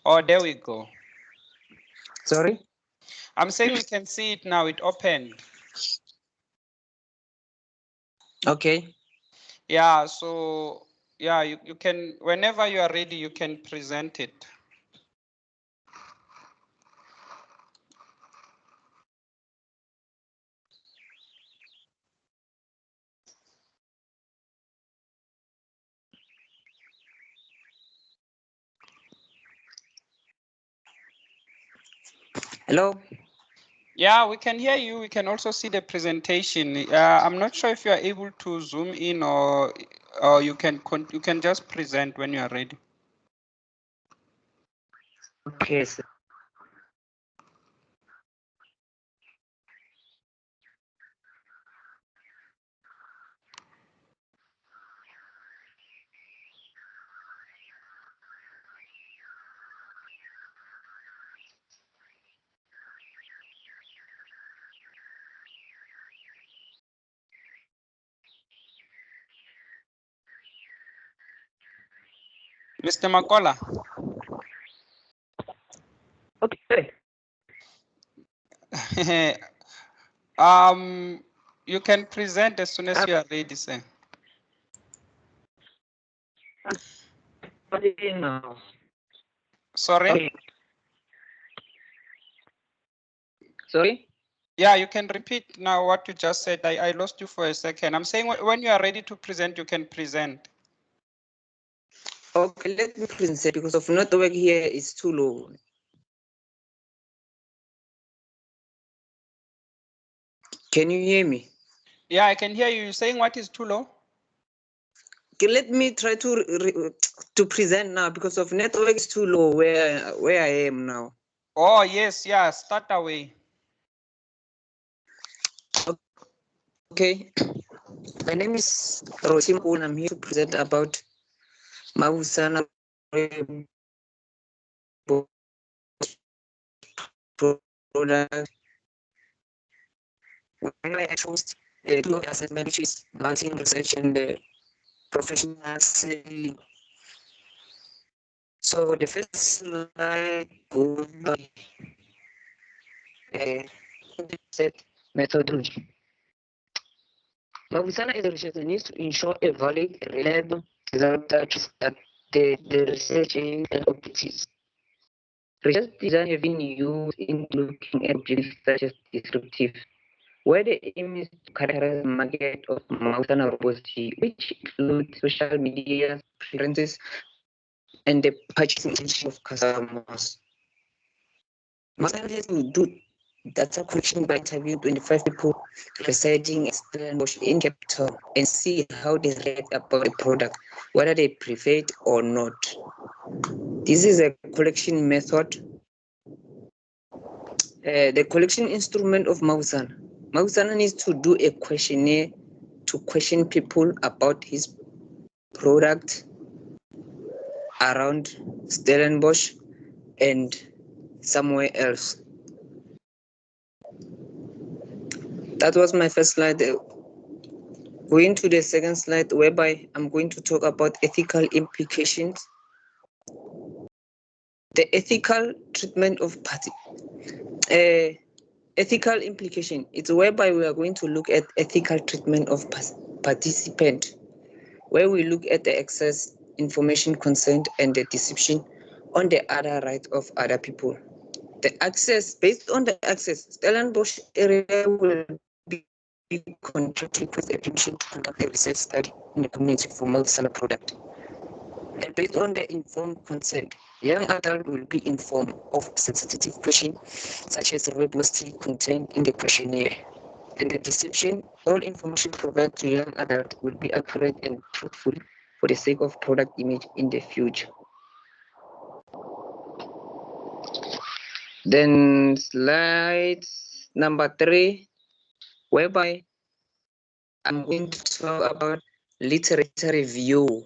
Oh, there we go. Sorry? I'm saying we can see it now. It opened. Okay. Yeah, so yeah, you can, whenever you are ready, you can present it. Hello? Yeah, we can hear you. We can also see the presentation. I'm not sure if you are able to zoom in or you can just present when you are ready. Okay, sir. Mr. Makola. Okay. You can present as soon as you are ready, sir. No. Sorry? Okay. Sorry? Yeah, you can repeat now what you just said. I lost you for a second. I'm saying when you are ready to present, you can present. Okay, let me present because of network here is too low. Can you hear me? Yeah, I can hear you. You're saying what is too low? Okay, let me try to present now because of network is too low where I am now. Oh, yes, yeah, start away. Okay. My name is Rosim and I'm here to present about Mausana product. When I chose two assessment, which is marketing research and professional selling. So the first slide will be set methodology. Mausana is a research that needs to ensure a valid, reliable result that the research aims and objectives. Research design have been used in looking at objectives such as descriptive, where the aim is to characterize the market of Mausana robustly, which includes social media preferences and the purchasing intention of customers. Mausana has to do data collection by interviewing 25 people residing in Cape Town and see how they react about the product, whether they prefer it or not. This is a collection method. The collection instrument of Mausana. Mausana needs to do a questionnaire to question people about his product around Stellenbosch and somewhere else. That was my first slide. Going to the second slide, whereby I'm going to talk about ethical implications. The ethical treatment of ethical implication. It's whereby we are going to look at ethical treatment of participant, where we look at the access, information, consent, and the deception on the other rights of other people. The access, based on the access, Stellenbosch area will be contracted with a permission to conduct a research study in the community for Mausana product. And based on the informed consent, young adult will be informed of sensitive questions such as robustly contained in the questionnaire. And the deception, all information provided to young adult will be accurate and truthful for the sake of product image in the future. Then slide number 3, whereby I'm going to talk about literature review.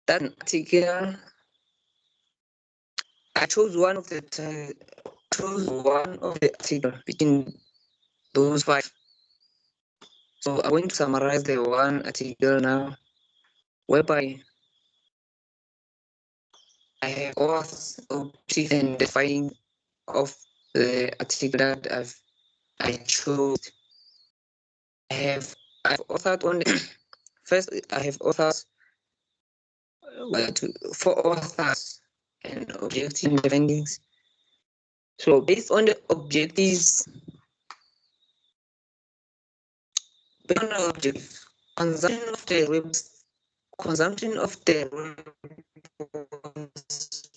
That article, I chose one of the article between those 5. So I'm going to summarize the one article now, whereby I have authors, objective, and the finding of the article that I chose. I've authored on first. I have authors, 4 authors, and objective findings. So based on the objectives, based on the objective, consumption of the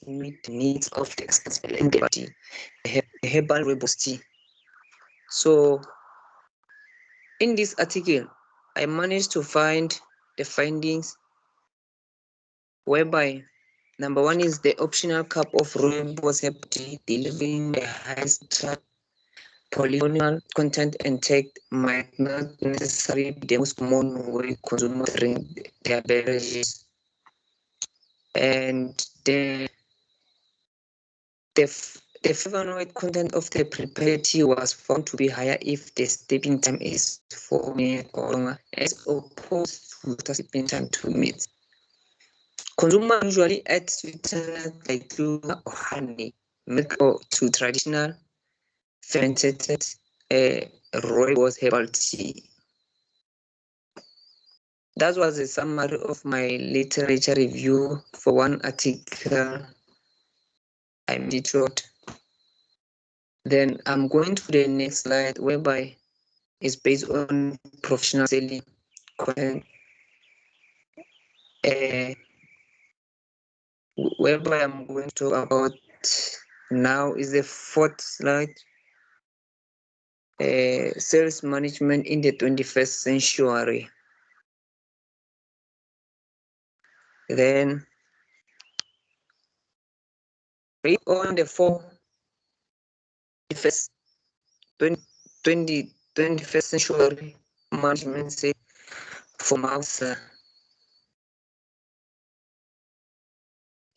meet the needs of the and the herbal robustity. So in this article, I managed to find the findings whereby number 1 is the optional cup of rooibos herbal tea delivering the highest polyphenol content and take might not necessarily be the most common way consumers drink their beverages. And the flavonoid content of the prepared tea was found to be higher if the steeping time is 4 minutes or longer, as opposed to the steeping time 2 minutes. Consumers usually add sweeteners like sugar or honey, milk, or to traditional fermented rooibos herbal tea. That was a summary of my literature review for one article I made it short. Then I'm going to the next slide, whereby it's based on professional selling content, whereby I'm going to talk about now is the 4th slide, sales management in the 21st century. Then based on the 21st century management say from outside.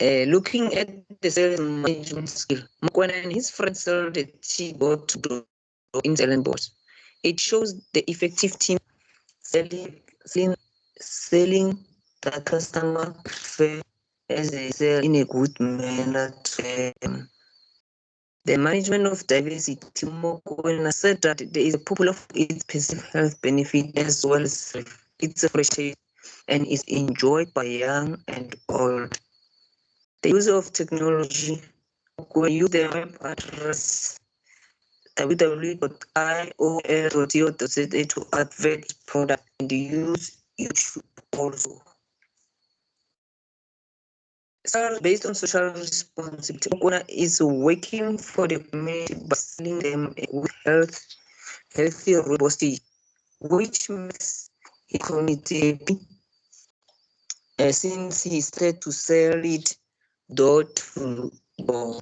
Looking at the sales management skill, Mokoena and his friends sold the tea door to door in Stellenbosch. It shows the effective team selling that customer prefer as they sell in a good manner to them. The management of diversity, Mokoena said that there is a popular for its perceived health benefit as well as its appreciation and is enjoyed by young and old. The use of technology, when you use the web address www.iol.co.za to advert product and use YouTube also. So based on social responsibility, Mokoena is working for the community by selling them with healthy robustity, which makes the community happy, since he started to sell it door to door.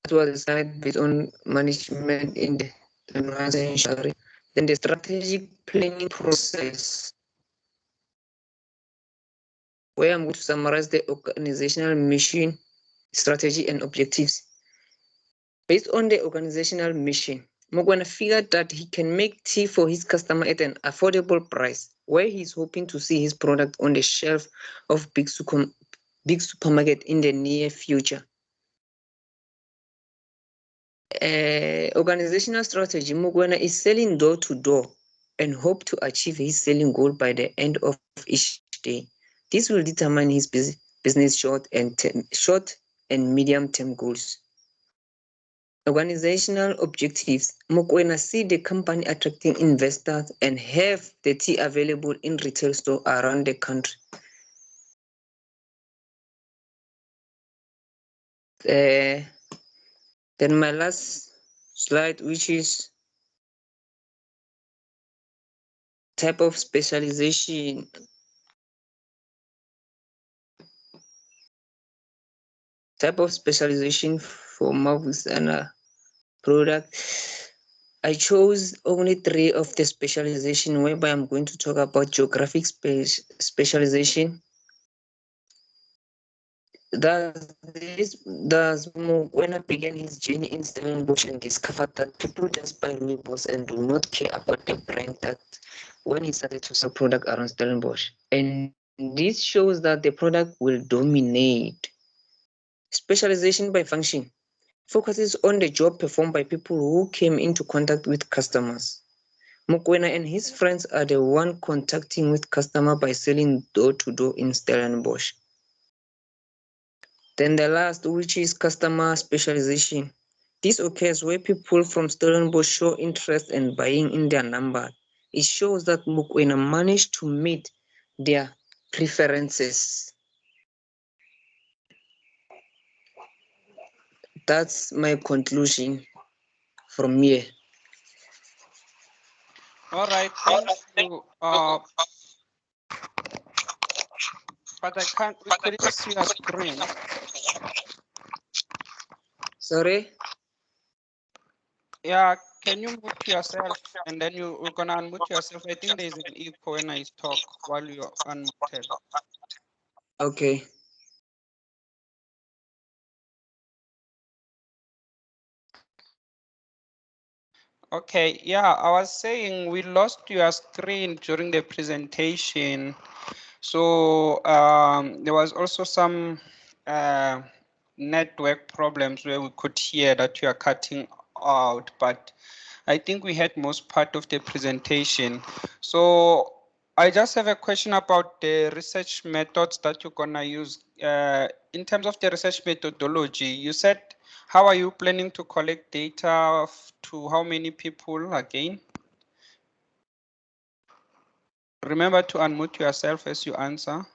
That was a slide based on management in the 21st century. Then the strategic planning process, where I'm going to summarize the organizational mission, strategy, and objectives. Based on the organizational mission, Mokoena figured that he can make tea for his customer at an affordable price, where he's hoping to see his product on the shelf of big supermarket in the near future. Organizational strategy, Mokoena is selling door to door and hope to achieve his selling goal by the end of each day. This will determine his business short and medium-term goals. Organizational objectives, Mokoena see the company attracting investors and have the tea available in retail stores around the country. Then my last slide, which is type of specialization. Type of specialization for markets and product. I chose only 3 of the specialization, whereby I'm going to talk about geographic specialization, Does Mokoena began his journey in Stellenbosch and discovered that people just buy rooibos and do not care about the brand that when he started to sell product around Stellenbosch. And this shows that the product will dominate. Specialization by function focuses on the job performed by people who came into contact with customers. Mokoena and his friends are the one contacting with customer by selling door-to-door in Stellenbosch. Then the last, which is customer specialization. This occurs where people from Stellenbosch show interest in buying in their number. It shows that Mokoena managed to meet their preferences. That's my conclusion from here. All right, thank you. But we couldn't see your screen. Sorry? Yeah, can you mute yourself and then you're gonna unmute yourself? I think there's an echo when I talk while you're unmuted. Okay. Okay, yeah, I was saying we lost your screen during the presentation. So there was also some network problems where we could hear that you are cutting out, but I think we had most part of the presentation. So I just have a question about the research methods that you're gonna use. In terms of the research methodology, you said, how are you planning to collect data to how many people again? Remember to unmute yourself as you answer.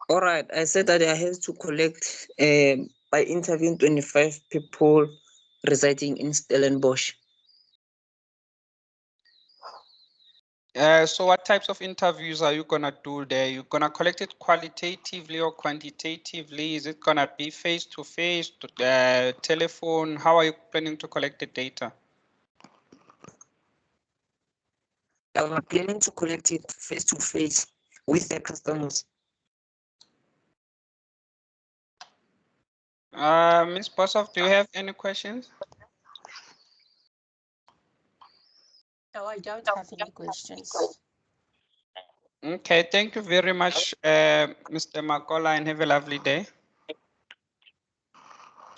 All right, I said that I have to collect by interviewing 25 people residing in Stellenbosch. So what types of interviews are you gonna do there? You're gonna collect it qualitatively or quantitatively? Is it gonna be face-to-face, telephone? How are you planning to collect the data? I'm planning to collect it face-to-face with the customers. Ms. Bosov, do you have any questions? No, I don't have any questions. Okay, thank you very much, Mr. Makola, and have a lovely day.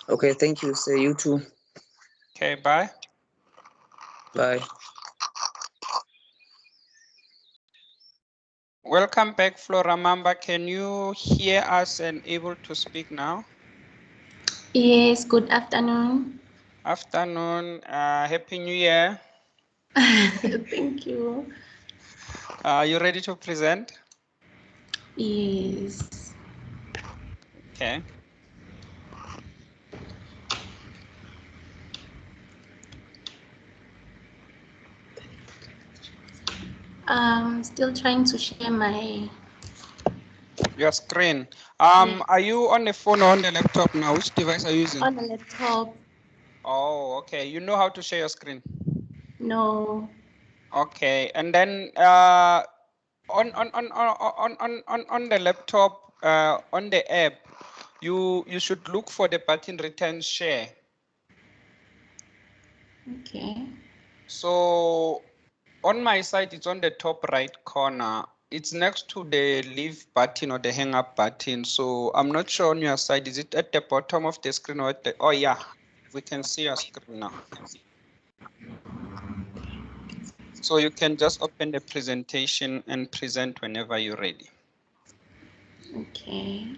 Okay, thank you, sir. You too. Okay, bye. Bye. Welcome back, Flora Mamba. Can you hear us and able to speak now? Yes, good afternoon. Afternoon. Happy New Year. Thank you. Are you ready to present? Yes. Okay. Still trying to share your screen. Are you on the phone or on the laptop now? Which device are you using? on the laptop. Oh, okay. You know how to share your screen? No. Okay, and then on the laptop, on the app, you should look for the button return share. Okay. So on my side, it's on the top right corner. It's next to the leave button or the hang up button. So I'm not sure on your side. Is it at the bottom of the screen or at the, oh yeah, we can see your screen now. So you can just open the presentation and present whenever you're ready. Okay.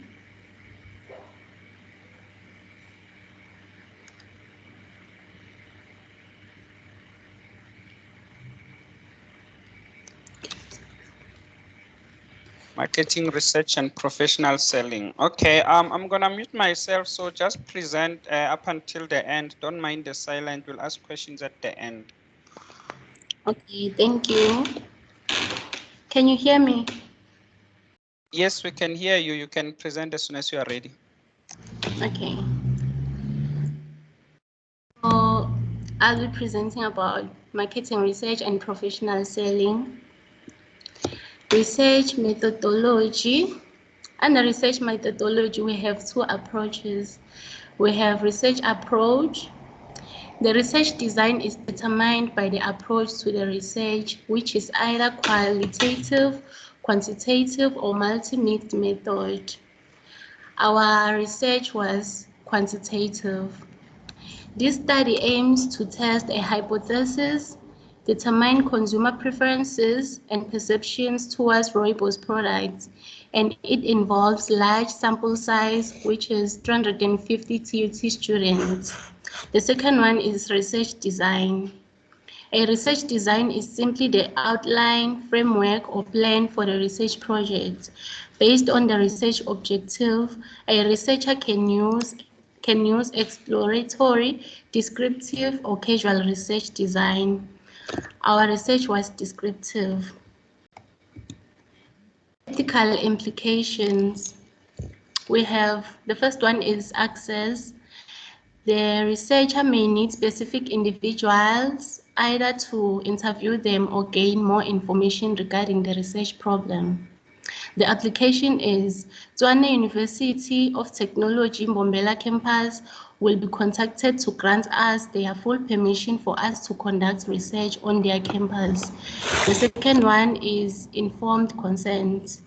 Marketing, research, and professional selling. Okay, I'm gonna mute myself, so just present up until the end. Don't mind the silence, we'll ask questions at the end. Okay, thank you. Can you hear me? Yes, we can hear you. You can present as soon as you are ready. Okay. So I'll be presenting about marketing, research, and professional selling. Research methodology. Under research methodology, we have two approaches. We have research approach. The research design is determined by the approach to the research, which is either qualitative, quantitative, or multi-mixed method. Our research was quantitative. This study aims to test a hypothesis, determine consumer preferences and perceptions towards rooibos products, and it involves large sample size, which is 350 TUT students. The second one is research design. A research design is simply the outline, framework, or plan for the research project. Based on the research objective, a researcher can use exploratory, descriptive, or casual research design. Our research was descriptive. Ethical implications. We have, the first one is access. The researcher may need specific individuals either to interview them or gain more information regarding the research problem. The application is Tshwane University of Technology Mbombela campus will be contacted to grant us their full permission for us to conduct research on their campus. The second one is informed consent.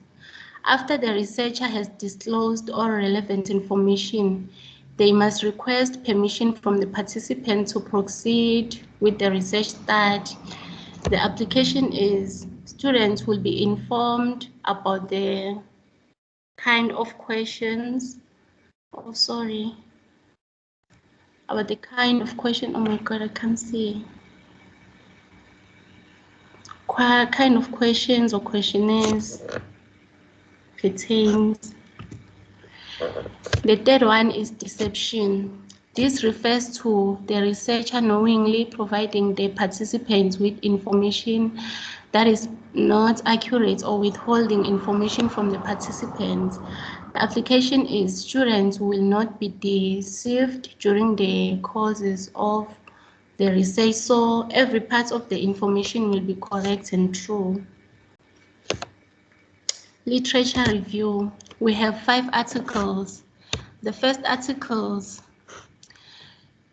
After the researcher has disclosed all relevant information, they must request permission from the participant to proceed with the research study. The application is students will be informed about the kind of questions. Oh, sorry. About the kind of question. Oh my God, I can't see. Kind of questions or questionnaires pertains. The third one is deception. This refers to the researcher knowingly providing the participants with information that is not accurate or withholding information from the participants. The application is students will not be deceived during the courses of the research, so every part of the information will be correct and true. Literature review. We have 5 articles. The first articles,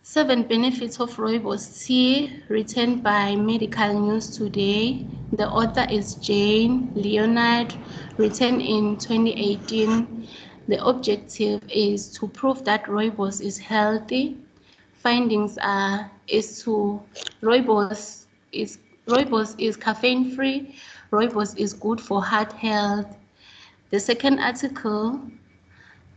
7 benefits of rooibos tea, written by Medical News Today. The author is Jane Leonard, written in 2018. The objective is to prove that rooibos is healthy. Findings are rooibos is caffeine-free. Rooibos is good for heart health. The second article,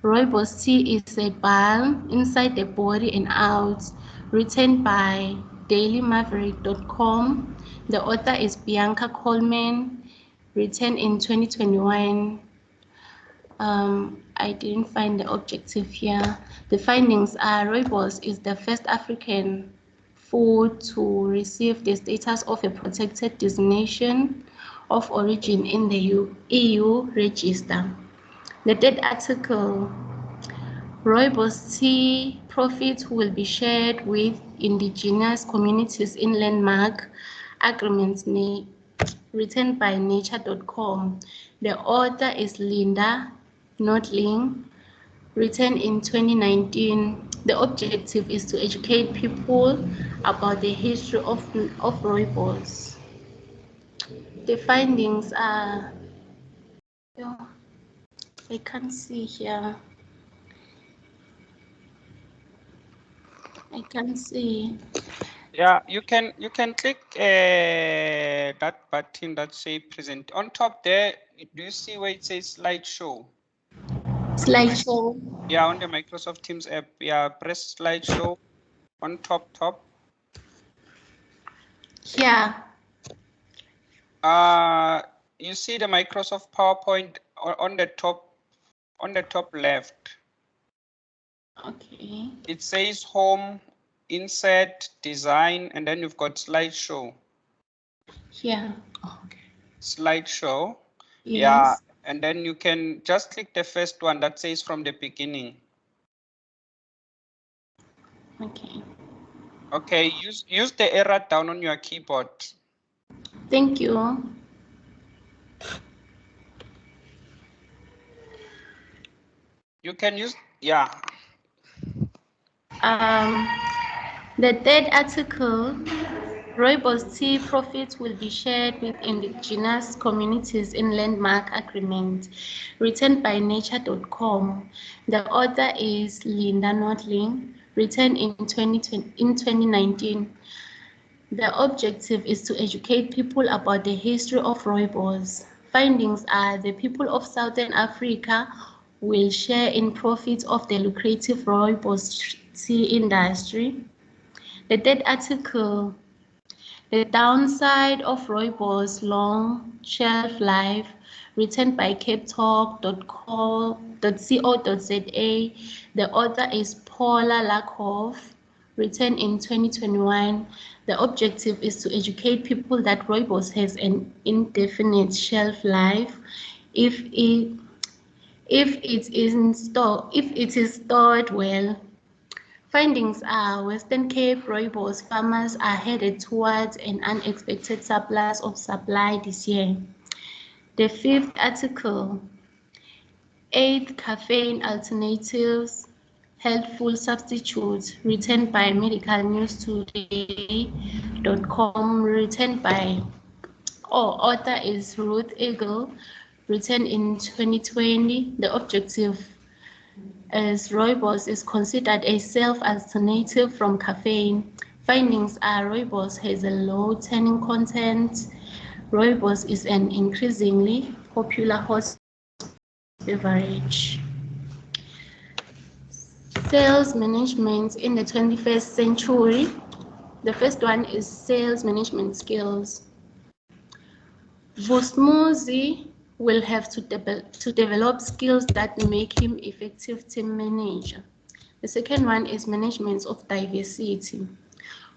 rooibos tea is a balm inside the body and out, written by dailymaverick.com. The author is Bianca Coleman, written in 2021. I didn't find the objective here. The findings are rooibos is the first African food to receive the status of a protected designation of origin in the EU register. The third article, rooibos tea profits will be shared with indigenous communities in landmark agreements, written by nature.com. The author is Linda Nordling, written in 2019. The objective is to educate people about the history of rooibos. The findings are, I can't see here. I can't see. Yeah, you can click that button that say present on top there. Do you see where it says slideshow? Slideshow. Yeah, on the Microsoft Teams app. Yeah, press slideshow on top. Yeah. You see the Microsoft PowerPoint on the top left. Okay. It says home, insert, design, and then you've got slideshow. Yeah. Okay. Slideshow. Yes. Yeah, and then you can just click the first one that says from the beginning. Okay. Okay, use the arrow down on your keyboard. Thank you. You can use, yeah. The third article, Rooibos tea profits will be shared with indigenous communities in landmark agreement, written by nature.com. The author is Linda Nordling, written in 2019. The objective is to educate people about the history of rooibos. Findings are the people of Southern Africa will share in profits of the lucrative rooibos tea industry. The third article, the downside of rooibos long shelf life, written by capetalk.co.za. The author is Paula Lakoff, written in 2021. The objective is to educate people that rooibos has an indefinite shelf life if it is stored well. Findings are Western Cape rooibos farmers are headed towards an unexpected surplus of supply this year. The fifth article, 8 caffeine alternatives, helpful substitutes, written by medicalnewstoday.com, written by, author is Ruth Eagle, written in 2020. The objective as rooibos is considered a safe alternative from caffeine. Findings are rooibos has a low tannin content. Rooibos is an increasingly popular hot beverage. Sales management in the 21st century. The first one is sales management skills. Vosmuzi will have to develop skills that make him effective team manager. The second one is management of diversity.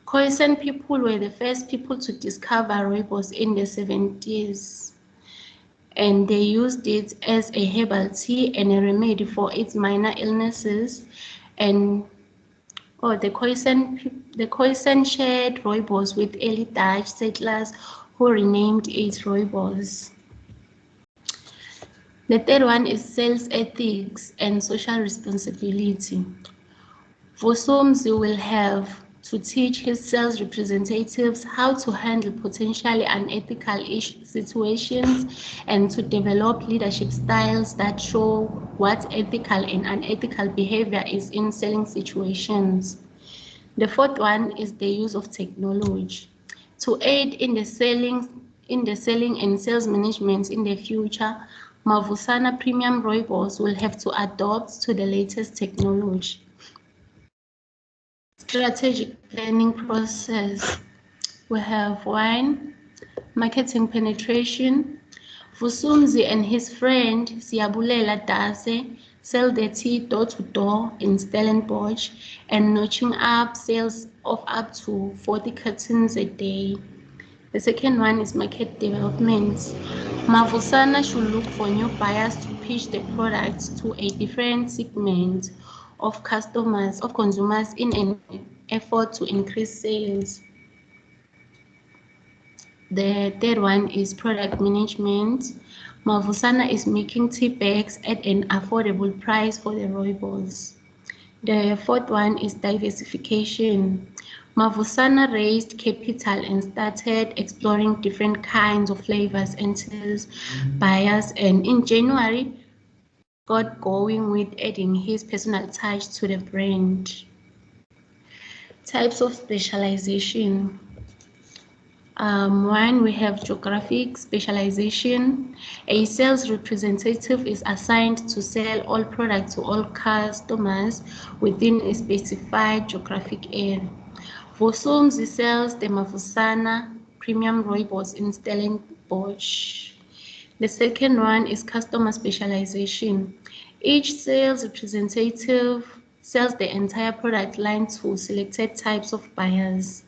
Khoisan people were the first people to discover rooibos in the 70s, and they used it as a herbal tea and a remedy for its minor illnesses. And the Khoisan shared rooibos with early Dutch settlers who renamed it rooibos. The third one is sales ethics and social responsibility. Vosomzi will have to teach his sales representatives how to handle potentially unethical situations and to develop leadership styles that show what ethical and unethical behavior is in selling situations. The fourth one is the use of technology. To aid in the selling and sales management in the future, Mavusana Premium Rooibos will have to adopt to the latest technology. Strategic planning process. We have 1, marketing penetration. Vusumzi and his friend Siyabulela Dase sell their tea door to door in Stellenbosch and notching up sales of up to 40 cartons a day. The second one is market development. Mavusana should look for new buyers to pitch the product to a different segment of customers or consumers in an effort to increase sales. The third one is product management. Mavusana is making tea bags at an affordable price for the rooibos. The fourth one is diversification. Mavusana raised capital and started exploring different kinds of flavors until buyers, and in January got going with adding his personal touch to the brand. Types of specialization. 1, we have geographic specialization. A sales representative is assigned to sell all products to all customers within a specified geographic area. Vosomzi sells the Mavusana Premium Rooibos in Stellenbosch. The second one is customer specialization. Each sales representative sells the entire product line to selected types of buyers.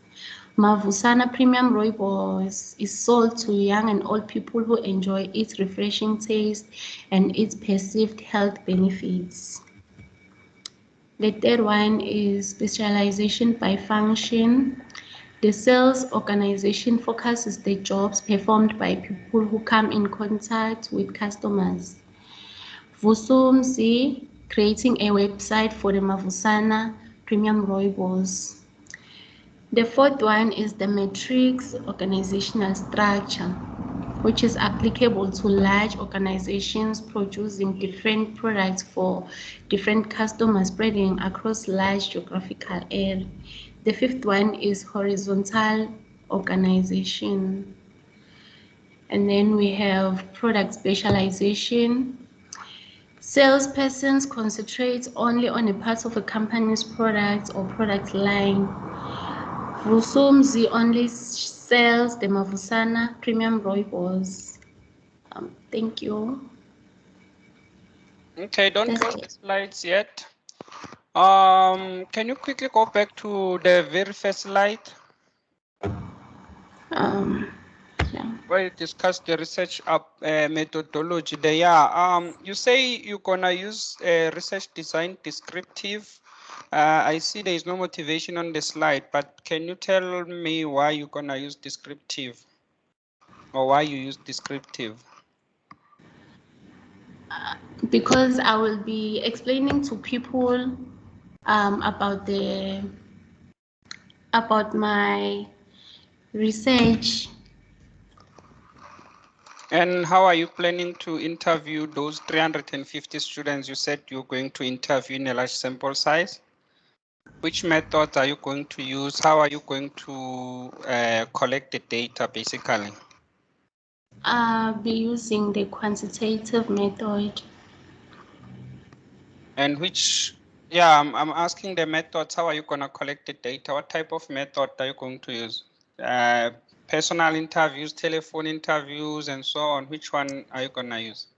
Mavusana Premium Rooibos is sold to young and old people who enjoy its refreshing taste and its perceived health benefits. The third one is specialization by function. The sales organization focuses the jobs performed by people who come in contact with customers. Vosomzi creating a website for the Mavusana Premium Rooibos. The fourth one is the matrix organizational structure, which is applicable to large organizations producing different products for different customers spreading across large geographical area. The fifth one is horizontal organization. And then we have product specialization. Salespersons concentrate only on a part of a company's product or product line. Vusumzi only sells the Mavusana Premium Rooibos. Thank you. Okay, don't That's close it. the slides yet. Can you quickly go back to the very first slide Yeah. where you discussed the research methodology there? Yeah. You say you're gonna use research design descriptive. I see there is no motivation on the slide, but can you tell me why you're gonna use descriptive, or why you use descriptive? Because I will be explaining to people about my research. And how are you planning to interview those 350 students you said you're going to interview in a large sample size? Which methods are you going to use? How are you going to collect the data, basically? I'll be using the quantitative method. And which, yeah, I'm asking the methods. How are you going to collect the data? What type of method are you going to use? Personal interviews, telephone interviews, and so on. Which one are you going to use?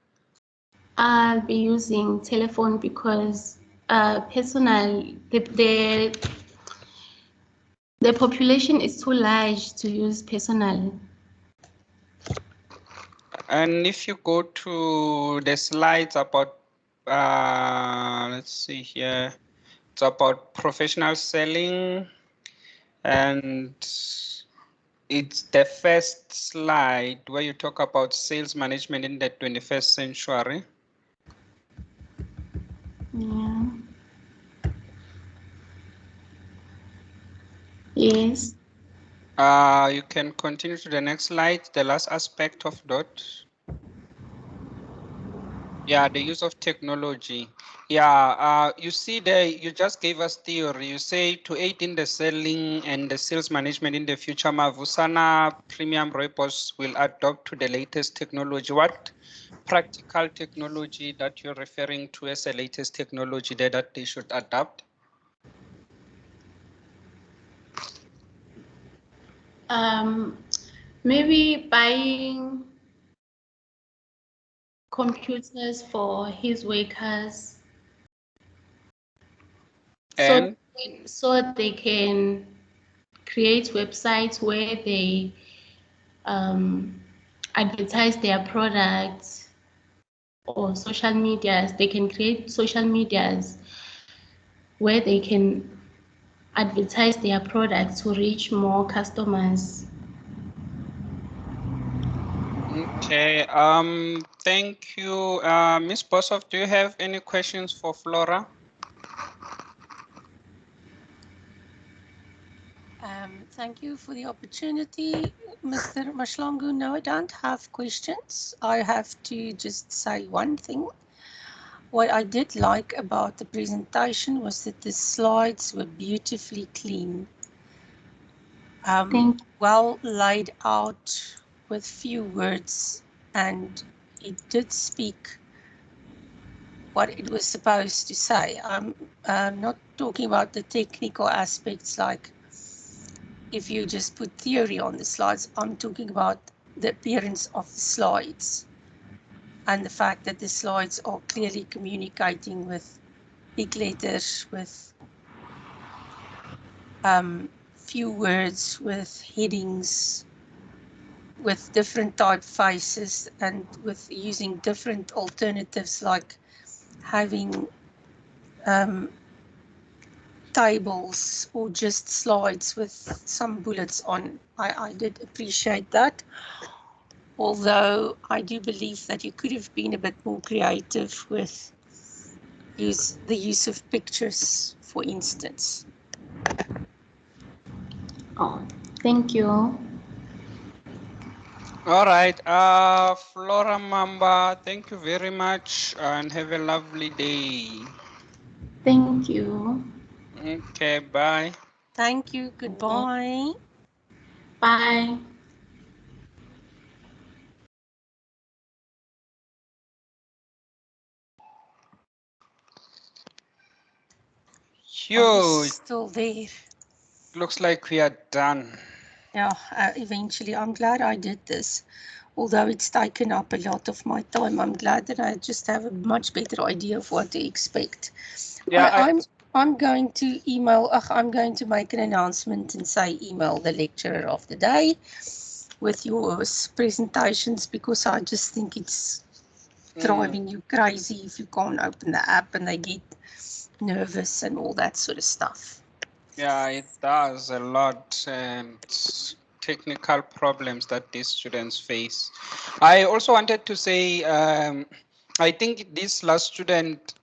I'll be using telephone because the population is too large to use personal. And if you go to the slides about, let's see here, it's about professional selling, and it's the first slide where you talk about sales management in the 21st century. Yeah. Yes. You can continue to the next slide, the last aspect of DOT. Yeah, the use of technology. Yeah, you see there, you just gave us theory. You say to aid in the selling and the sales management in the future, Mavusana Premium Rooibos will adopt to the latest technology. What practical technology that you're referring to as the latest technology there that they should adopt? Maybe buying computers for his workers And so they can create websites where they advertise their products, or social medias. They can create social medias where they can advertise their products to reach more customers. okay, thank you. Ms. Bosov, do you have any questions for Flora? Thank you for the opportunity, Mr. Mashlangu. No, I don't have questions. I have to just say one thing. What I did like about the presentation was that the slides were beautifully clean, well laid out with few words, and it did speak what it was supposed to say. I'm not talking about the technical aspects, like if you just put theory on the slides. I'm talking about the appearance of the slides and the fact that the slides are clearly communicating with big letters, with few words, with headings, with different typefaces, and with using different alternatives, like having tables or just slides with some bullets on. I did appreciate that, although I do believe that you could have been a bit more creative with use the use of pictures, for instance. Oh, thank you. All right, Flora Mamba, thank you very much and have a lovely day. Thank you. Okay, bye. Thank you. Goodbye. Bye. Are you Huge. still there? Looks like we are done. Yeah, eventually. I'm glad I did this. Although it's taken up a lot of my time, I'm glad that I just have a much better idea of what to expect. Yeah, I'm going to email, I'm going to make an announcement and say email the lecturer of the day with your presentations, because I just think it's driving you crazy if you can't open the app and they get nervous and all that sort of stuff. Yeah, it does a lot, and technical problems that these students face. I also wanted to say, I think this last student,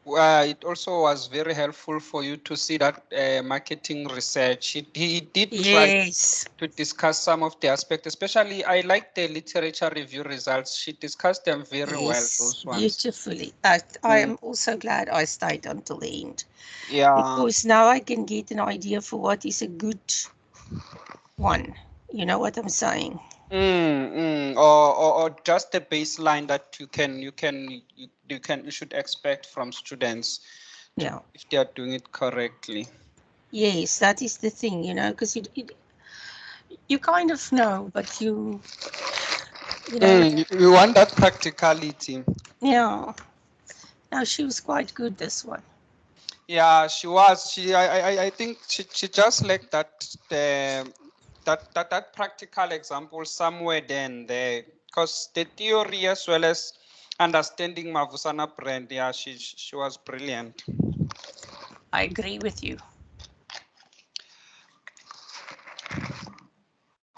it also was very helpful for you to see that marketing research. He did try Yes. to discuss some of the aspects, especially I like the literature review results. She discussed them very well, Yes, those ones. beautifully. I am also glad I stayed until the end. Yeah. Because now I can get an idea for what is a good one. You know what I'm saying? Or just the baseline that you should expect from students. Yeah. If they are doing it correctly. Yes, that is the thing, you know, because you kind of know, but you know. You want that practicality. Yeah. No, she was quite good, this one. Yeah, she was. I think she just lacked that practical example somewhere then there, because the theory as well as understanding Mavusana brand, yeah, she was brilliant. I agree with you.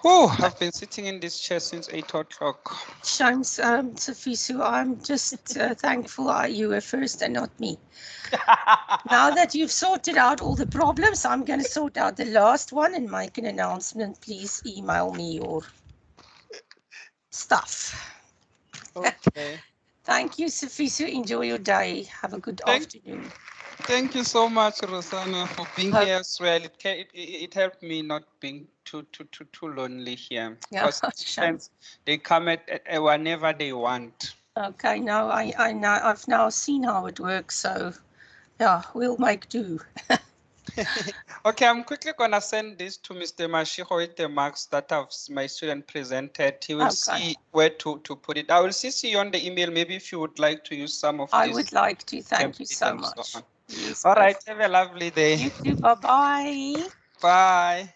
Oh, I've been sitting in this chair since 8 o'clock. Shines, Safisu, I'm just thankful you were first and not me. Now that you've sorted out all the problems, I'm going to sort out the last one and make an announcement. Please email me your stuff. Okay. Thank you, Safisu. Enjoy your day. Have a good afternoon. Thank you so much, Rosanna, for being here as well. It helped me not being too lonely here. Yeah, Because they come at whenever they want. Okay, now I know, I've now seen how it works, so yeah, we'll make do. Okay, I'm quickly gonna send this to Mr. Mashiho with the marks that my student presented. He will see where to put it. I will CC you on the email. Maybe if you would like to use some of this. I would like to. Thank you so much. So yes, all right, have a lovely day. You too. Bye-bye. Bye.